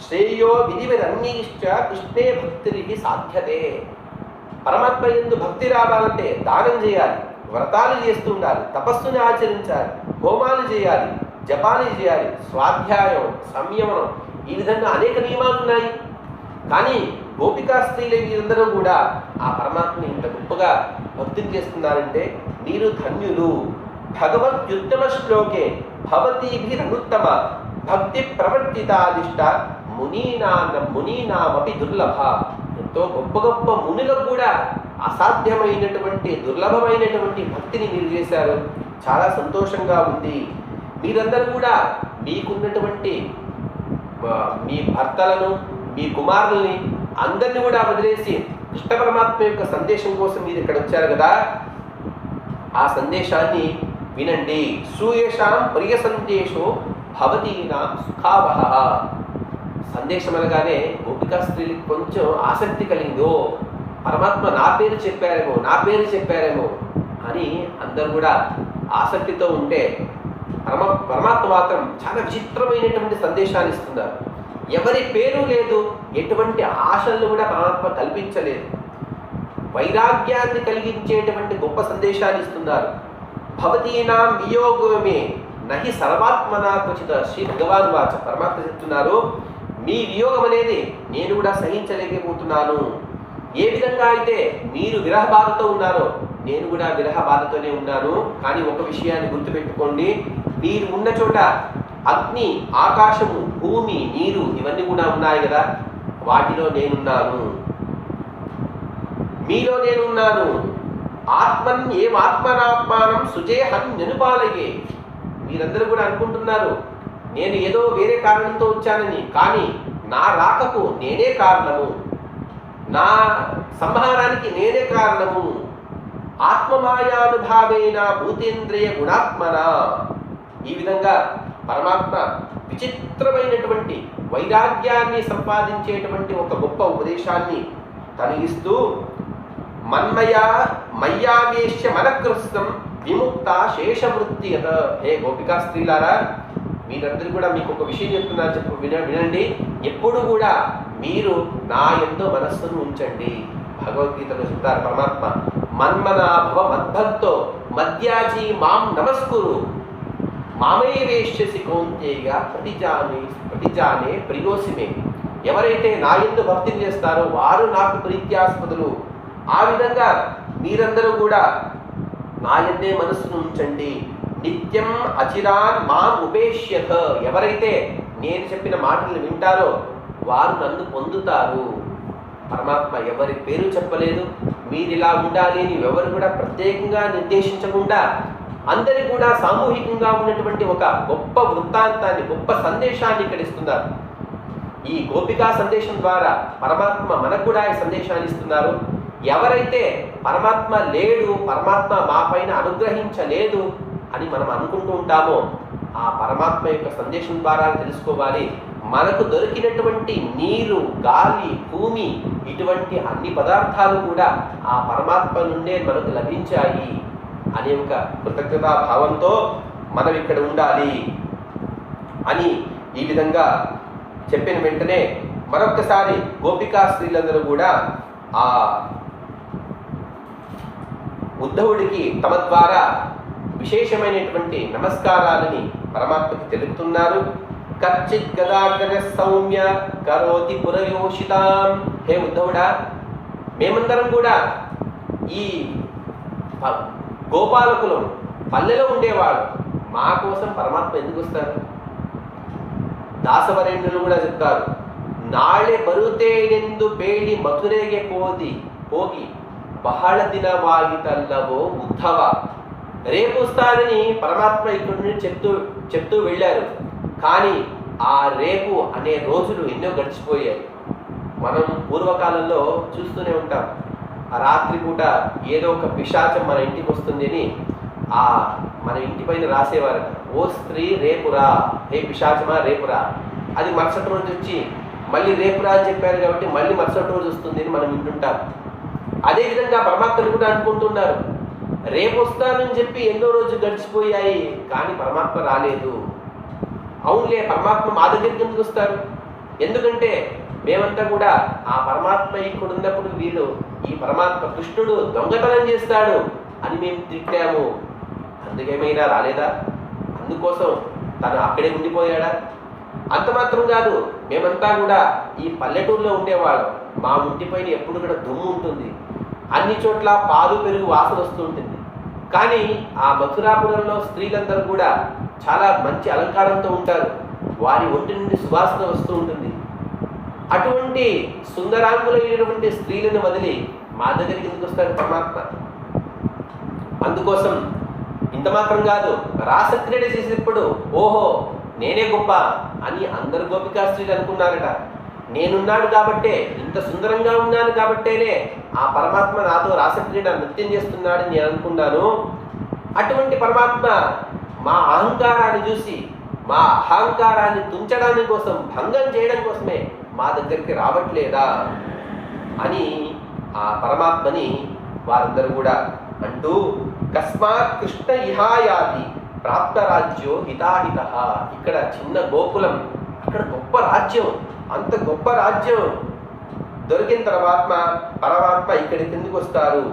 శ్రేయో విధివిరన్యైశ్చ కృష్ణే భక్తిరిహి సాధ్యతే. పరమాత్మ యందు భక్తి రావాలంటే దానం చేయాలి, వ్రతాలు చేస్తూ ఉండాలి, తపస్సుని ఆచరించాలి, హోమాలు చేయాలి, జపాలు చేయాలి, స్వాధ్యాయం, సంయమనం, ఈ విధంగా అనేక నియమాలు ఉన్నాయి. కానీ గోపికా స్త్రీలు వీరందరూ కూడా ఆ పరమాత్మని ఇంత గొప్పగా భక్తిని చేస్తున్నారంటే మీరు ధన్యులు. భగవద్యుత్తమ శ్లోకే భవతీభిరనుత్తమ భక్తి ప్రవర్తితాదిష్ట మునీనామపి దుర్లభ. ఎంతో గొప్ప గొప్ప మునులకు కూడా అసాధ్యమైనటువంటి దుర్లభమైనటువంటి భక్తిని మీరు చేశారు. చాలా సంతోషంగా ఉంది. మీరందరూ కూడా మీకున్నటువంటి మీ భర్తలను, మీ కుమారుల్ని అందరినీ కూడా వదిలేసి కృష్ణ పరమాత్మ యొక్క సందేశం కోసం మీరు ఇక్కడ వచ్చారు కదా. ఆ సందేశాన్ని వినండి. సూయేషాం ప్రియ సందేశో భవతీనా సుఖావహ. సందేశం అనగానే గోపికా స్త్రీలకు కొంచెం ఆసక్తి కలిగిందో, పరమాత్మ నా పేరు చెప్పారేమో అని అందరూ కూడా ఆసక్తితో ఉంటే పరమాత్మ మాత్రం చాలా విచిత్రమైనటువంటి సందేశాన్ని ఇస్తున్నారు. ఎవరి పేరు లేదు, ఎటువంటి ఆశలను కూడా పరమాత్మ కల్పించలేదు. వైరాగ్యాన్ని కలిగించేటువంటి గొప్ప సందేశాన్ని ఇస్తున్నారు. భవతీనాం వియోగమే నహి సర్వాత్మనా క్వచిత. శ్రీ భగవాన్ వాచ పరమాత్మ చెప్తున్నారు, మీ వియోగం అనేది నేను కూడా సహించలేకపోతున్నాను. ఏ విధంగా అయితే మీరు విరహ బాధతో ఉన్నారో నేను కూడా విరహ బాధతోనే ఉన్నాను. కానీ ఒక విషయాన్ని గుర్తుపెట్టుకోండి, మీరు ఉన్న చోట అగ్ని, ఆకాశము, భూమి, నీరు ఇవన్నీ కూడా ఉన్నాయి కదా, వాటిలో నేనున్నాను, మీలో నేనున్నాను. ఆత్మన్ ఏమాత్మనాత్మానం సుజేహం నినుపాలయే. మీరందరూ కూడా అనుకుంటున్నారు నేను ఏదో వేరే కారణంతో వచ్చానని, కానీ నా రాకకు నేనే కారణము, నా సంహారానికి నేనే కారణము. ఆత్మమాయానుభావేన భూతేంద్రియ గుణాత్మన. ఈ విధంగా పరమాత్మ విచిత్రమైనటువంటి వైరాగ్యాన్ని సంపాదించేటువంటి ఒక గొప్ప ఉపదేశాన్ని తను ఇస్తూ, మన్మయా మయ్యావేశ్య మనకృష్ణం విముక్త శేషవృత్తియత. హే గోపికా స్త్రీలారా, మీరందరూ కూడా మీకు ఒక విషయం చెప్తున్నారు, వినండి. ఎప్పుడు కూడా మీరు నా యందు మనస్సును ఉంచండి. భగవద్గీతలో చెప్తారు పరమాత్మ, మన్మనాభవ మద్భక్తో మద్యాజీ మాం నమస్కురు మామే వేష్యసి కౌంతేయ ప్రతిజానే ప్రియోసిమే. ఎవరైతే నా యందు భక్తిని చేస్తారో వారు నాకు ప్రీత్యాస్పదులు. ఆ విధంగా మీరందరూ కూడా నా యందే మనస్సును ఉంచండి. నిత్యం అచిరాన్ మాం ఉపేష్యత. ఎవరైతే నేను చెప్పిన మాటలు వింటారో వారు నన్ను పొందుతారు. పరమాత్మ ఎవరి పేరు చెప్పలేదు, మీరు ఇలా ఉండాలి అని ఎవరు కూడా ప్రత్యేకంగా నిర్దేశించకుండా అందరి కూడా సామూహికంగా ఉన్నటువంటి ఒక గొప్ప వృత్తాంతాన్ని, గొప్ప సందేశాన్ని ఇక్కడ ఇస్తున్నారు. ఈ గోపికా సందేశం ద్వారా పరమాత్మ మనకు కూడా ఈ సందేశాన్ని ఇస్తున్నారు. ఎవరైతే పరమాత్మ లేడు, పరమాత్మ మా పైన అనుగ్రహించలేదు అని మనం అనుకుంటూ ఉంటామో, ఆ పరమాత్మ యొక్క సందేశం ద్వారా తెలుసుకోవాలి మనకు దొరికినటువంటి నీరు, గాలి, భూమి ఇటువంటి అన్ని పదార్థాలు కూడా ఆ పరమాత్మ నుండే మనకు లభించాయి అనే ఒక కృతజ్ఞతా భావంతో మనం ఇక్కడ ఉండాలి అని ఈ విధంగా చెప్పిన వెంటనే మరొకసారి గోపికా స్త్రీలందరూ కూడా ఆ ఉద్ధవుడికి తమ ద్వారా విశేషమైనటువంటి నమస్కారాలని పరమాత్మకి తెలుపుతున్నారు. కచ్చిత్ గదాగ్ర సౌమ్య కరోతి పురయోషితాం. హే ఉద్ధవుడా, మేమందరం కూడా ఈ గోపాలకులం, పల్లెలో ఉండేవాడు, మా కోసం పరమాత్మ ఎందుకు వస్తారు? దాసవరేణ్యులు కూడా చెప్తారు, నాಳೆ బరుతేనెందు పేడి మధురేగే పోగి బహళ దినవాగితల్లవో ఉద్ధవ. రేపు వస్తానని పరమాత్మ ఇక్కడి నుండి చెప్తూ వెళ్ళారు. కానీ ఆ రేపు అనే రోజులు ఎన్నో గడిచిపోయాయి. మనం పూర్వకాలంలో చూస్తూనే ఉంటాం, ఆ రాత్రిపూట ఏదో ఒక పిశాచం మన ఇంటికి వస్తుంది అని మన ఇంటి పైన రాసేవారు, ఓ స్త్రీ రేపురా, ఏ పిశాచమా రేపురా. అది మరుసటి రోజు వచ్చి మళ్ళీ రేపురా అని చెప్పారు కాబట్టి మళ్ళీ మరుసటి రోజు వస్తుంది అని మనం వింటుంటాం. అదేవిధంగా పరమాత్మను కూడా అనుకుంటున్నారు, రేపు వస్తానని చెప్పి ఎన్నో రోజులు గడిచిపోయాయి కానీ పరమాత్మ రాలేదు. అవునులే, పరమాత్మ మా దగ్గరికి ఎందుకు వస్తారు? ఎందుకంటే మేమంతా కూడా ఆ పరమాత్మ ఇక్కడ ఉన్నప్పుడు వీళ్ళు ఈ పరమాత్మ కృష్ణుడు దొంగతనం చేస్తాడు అని మేము తిట్టాము, అందుకేమైనా రాలేదా? అందుకోసం తను అక్కడే ఉండిపోయాడా? అంత మాత్రం కాదు, మేమంతా కూడా ఈ పల్లెటూరులో ఉండేవాళ్ళం. మా ఇంటిపైన ఎప్పుడు కూడా దుమ్ము ఉంటుంది, అన్ని చోట్ల పాలు పెరుగు వాసన వస్తూ ఉంటుంది. కానీ ఆ మథురాపురంలో స్త్రీలందరూ కూడా చాలా మంచి అలంకారంతో ఉంటారు, వారి ఒంటి నుండి సువాసన వస్తూ ఉంటుంది. అటువంటి సుందరాంగులైనటువంటి స్త్రీలను వదిలి మా దగ్గరికి ఎందుకు వస్తాడు పరమాత్మ? అందుకోసం ఇంత మాత్రం కాదు, రాసక్రీడ చేసేటప్పుడు ఓహో నేనే గొప్ప అని అందరు గోపికా స్త్రీలు అనుకున్నారట. నేనున్నాడు కాబట్టే, ఇంత సుందరంగా ఉన్నాను కాబట్టేనే ఆ పరమాత్మ నాతో రాసక్రీడ నృత్యం చేస్తున్నాడని నేను అనుకున్నాను. అటువంటి పరమాత్మ మా అహంకారాన్ని చూసి, మా అహంకారాన్ని తుంచడానికి కోసం, భంగం చేయడం కోసమే మా దగ్గరికి రావట్లేదా అని ఆ పరమాత్మని వారందరూ కూడా అంటూ, కస్మాత్ కృష్ణ ఇహాయాది ప్రాప్త రాజ్యో హితాహిత. ఇక్కడ చిన్న గోకులం, అక్కడ గొప్ప రాజ్యం, అంత గొప్ప రాజ్యం దొరికిన తర్వాత పరమాత్మ ఇక్కడికి ఎందుకు వస్తారు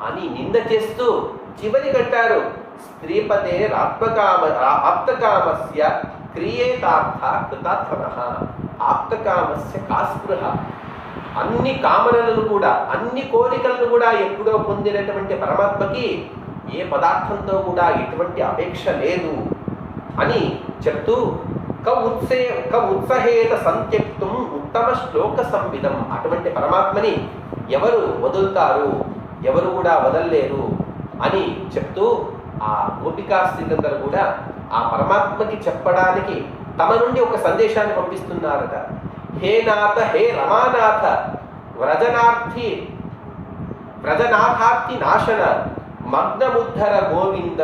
అని నింద చేస్తూ చివరికంటారు, స్త్రీపదే ఆప్తకామస్య క్రియేతార్థ కృతాత్మనః. ఆప్తకామస్య కాస్పృహ. అన్ని కామనలను కూడా, అన్ని కోరికలను కూడా ఎప్పుడో పొందినటువంటి పరమాత్మకి ఏ పదార్థంతో కూడా ఎటువంటి అపేక్ష లేదు. అని చెప్తూ క ఉత్సహేన సంత్యక్తుం ఉత్తమ శ్లోక సంవిధం. అటువంటి పరమాత్మని ఎవరు వదులుతారు, ఎవరు కూడా వదలలేరు అని చెప్తూ ఆ గోపికా స్త్రీలందరూ కూడా ఆ పరమాత్మకి చెప్పడానికి తమ నుండి ఒక సందేశాన్ని పంపిస్తున్నారట. హే నాథ, హే రమానాథ, వ్రజనాథార్థి నాశన, మగ్నముద్ధర గోవింద,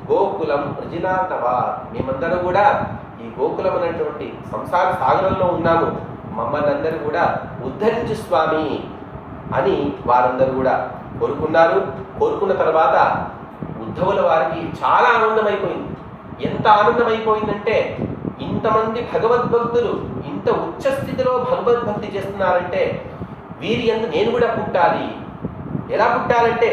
గోకులం వృజినార్ణవా. మేమందరూ కూడా ఈ గోకులం అనేటువంటి సంసార సాగరంలో ఉన్నాము, మమ్మల్ని అందరూ కూడా ఉద్ధరించు స్వామి అని వారందరూ కూడా కోరుకున్నారు. కోరుకున్న తర్వాత ఉద్ధవుల వారికి చాలా ఆనందమైపోయింది. ఎంత ఆనందమైపోయిందంటే, ఇంతమంది భగవద్భక్తులు ఇంత ఉచ్చ స్థితిలో భగవద్భక్తి చేస్తున్నారంటే వీరి యందు నేను కూడా పుట్టాలి. ఎలా పుట్టాలంటే,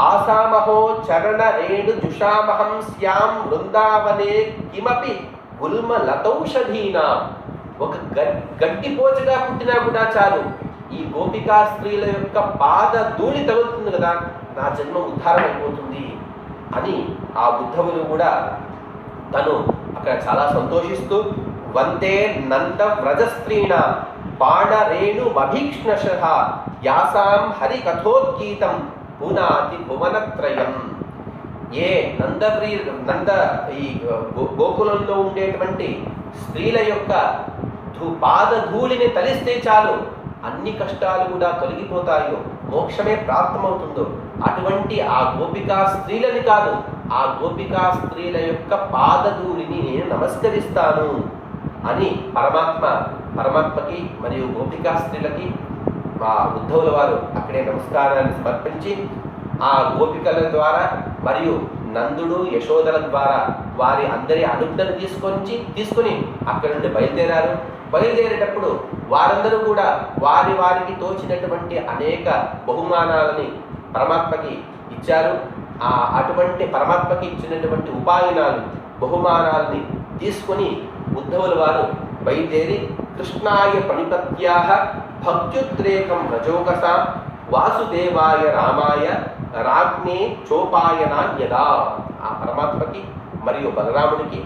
ఆసామహో చరణ రేణు జుషామహం శ్యాం వృందావనే కిమపి గుల్మ లతౌషధీనా. ఒక గడ్డిపోచగా పుట్టినా కూడా చాలు, ఈ గోపికా స్త్రీల యొక్క పాద ధూళి తగులుతుంది కదా, నా జన్మ ఉద్ధారం అయిపోతుంది అని ఆ ఉద్ధవులు కూడా తను అక్కడ చాలా సంతోషిస్తూ వందే నంద వ్రజస్త్రీణ బాణరేణు మభీక్ష్ణశ యాసాం హరి కథోద్గీతం పునాతి భువనత్రయం. ఏ నంద ఈ గోకులంలో ఉండేటువంటి స్త్రీల యొక్క పాదధూళిని తలిస్తే చాలు అన్ని కష్టాలు కూడా తొలగిపోతాయో, మోక్షమే ప్రాప్తమవుతుందో అటువంటి ఆ గోపికా స్త్రీలని కాదు, ఆ గోపికా స్త్రీల యొక్క పాదధూళిని నేను నమస్కరిస్తాను అని పరమాత్మకి మరియు గోపికా స్త్రీలకి మా ఉద్ధవుల వారు అక్కడే నమస్కారాన్ని సమర్పించి ఆ గోపికల ద్వారా మరియు నందుడు యశోదల ద్వారా వారి అందరి అనుజ్ఞను తీసుకొని అక్కడి నుండి బయలుదేరారు. బయలుదేరేటప్పుడు వారందరూ కూడా వారికి తోచినటువంటి అనేక బహుమానాలని పరమాత్మకి ఇచ్చారు. అటువంటి పరమాత్మకి ఇచ్చినటువంటి ఉపాయనాలు బహుమానాలని తీసుకొని ఉద్ధవుల వారు బయలుదేరి కృష్ణాయ ప్రణిపత్యాః భక్త్యుద్రేకం రజోకసా వాసుదేవాయ రామాయ రాజ్ఞే చోపాయనాన్యదా. ఆ పరమాత్మకి మరియు బలరాముడికి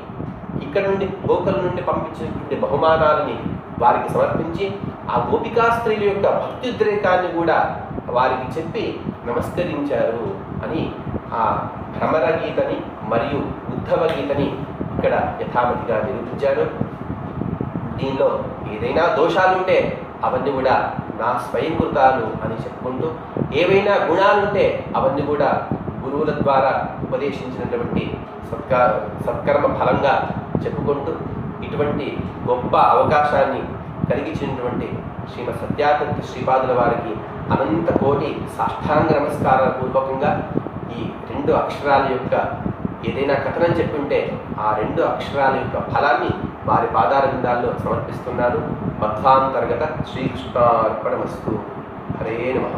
ఇక్కడ నుండి గోకులం నుండి పంపించినటువంటి బహుమానాలని వారికి సమర్పించి ఆ గోపికా స్త్రీల యొక్క భక్త్యుద్రేకాన్ని కూడా వారికి చెప్పి నమస్కరించారు అని ఆ భ్రమర గీతని మరియు ఉద్ధవ గీతని ఇక్కడ యథామతిగా నిరూపించారు. దీనిలో ఏదైనా దోషాలుంటే అవన్నీ కూడా నా స్వయంకృతాలు అని చెప్పుకుంటూ, ఏవైనా గుణాలుంటే అవన్నీ కూడా గురువుల ద్వారా ఉపదేశించినటువంటి సత్కర్మ ఫలంగా చెప్పుకుంటూ, ఇటువంటి గొప్ప అవకాశాన్ని కలిగించినటువంటి శ్రీమద్ సత్యానంద శ్రీపాదుల వారికి అనంత కోటి సాష్టాంగ నమస్కారాల పూర్వకంగా ఈ 2 అక్షరాల యొక్క ఏదైనా కథనం చెప్పుంటే ఆ 2 అక్షరాల యొక్క ఫలాన్ని వారి పాదార విందాల్లో సమర్పిస్తున్నాను. మధ్వాంతర్గత శ్రీకృష్ణార్పణమస్తు. హరే నమః.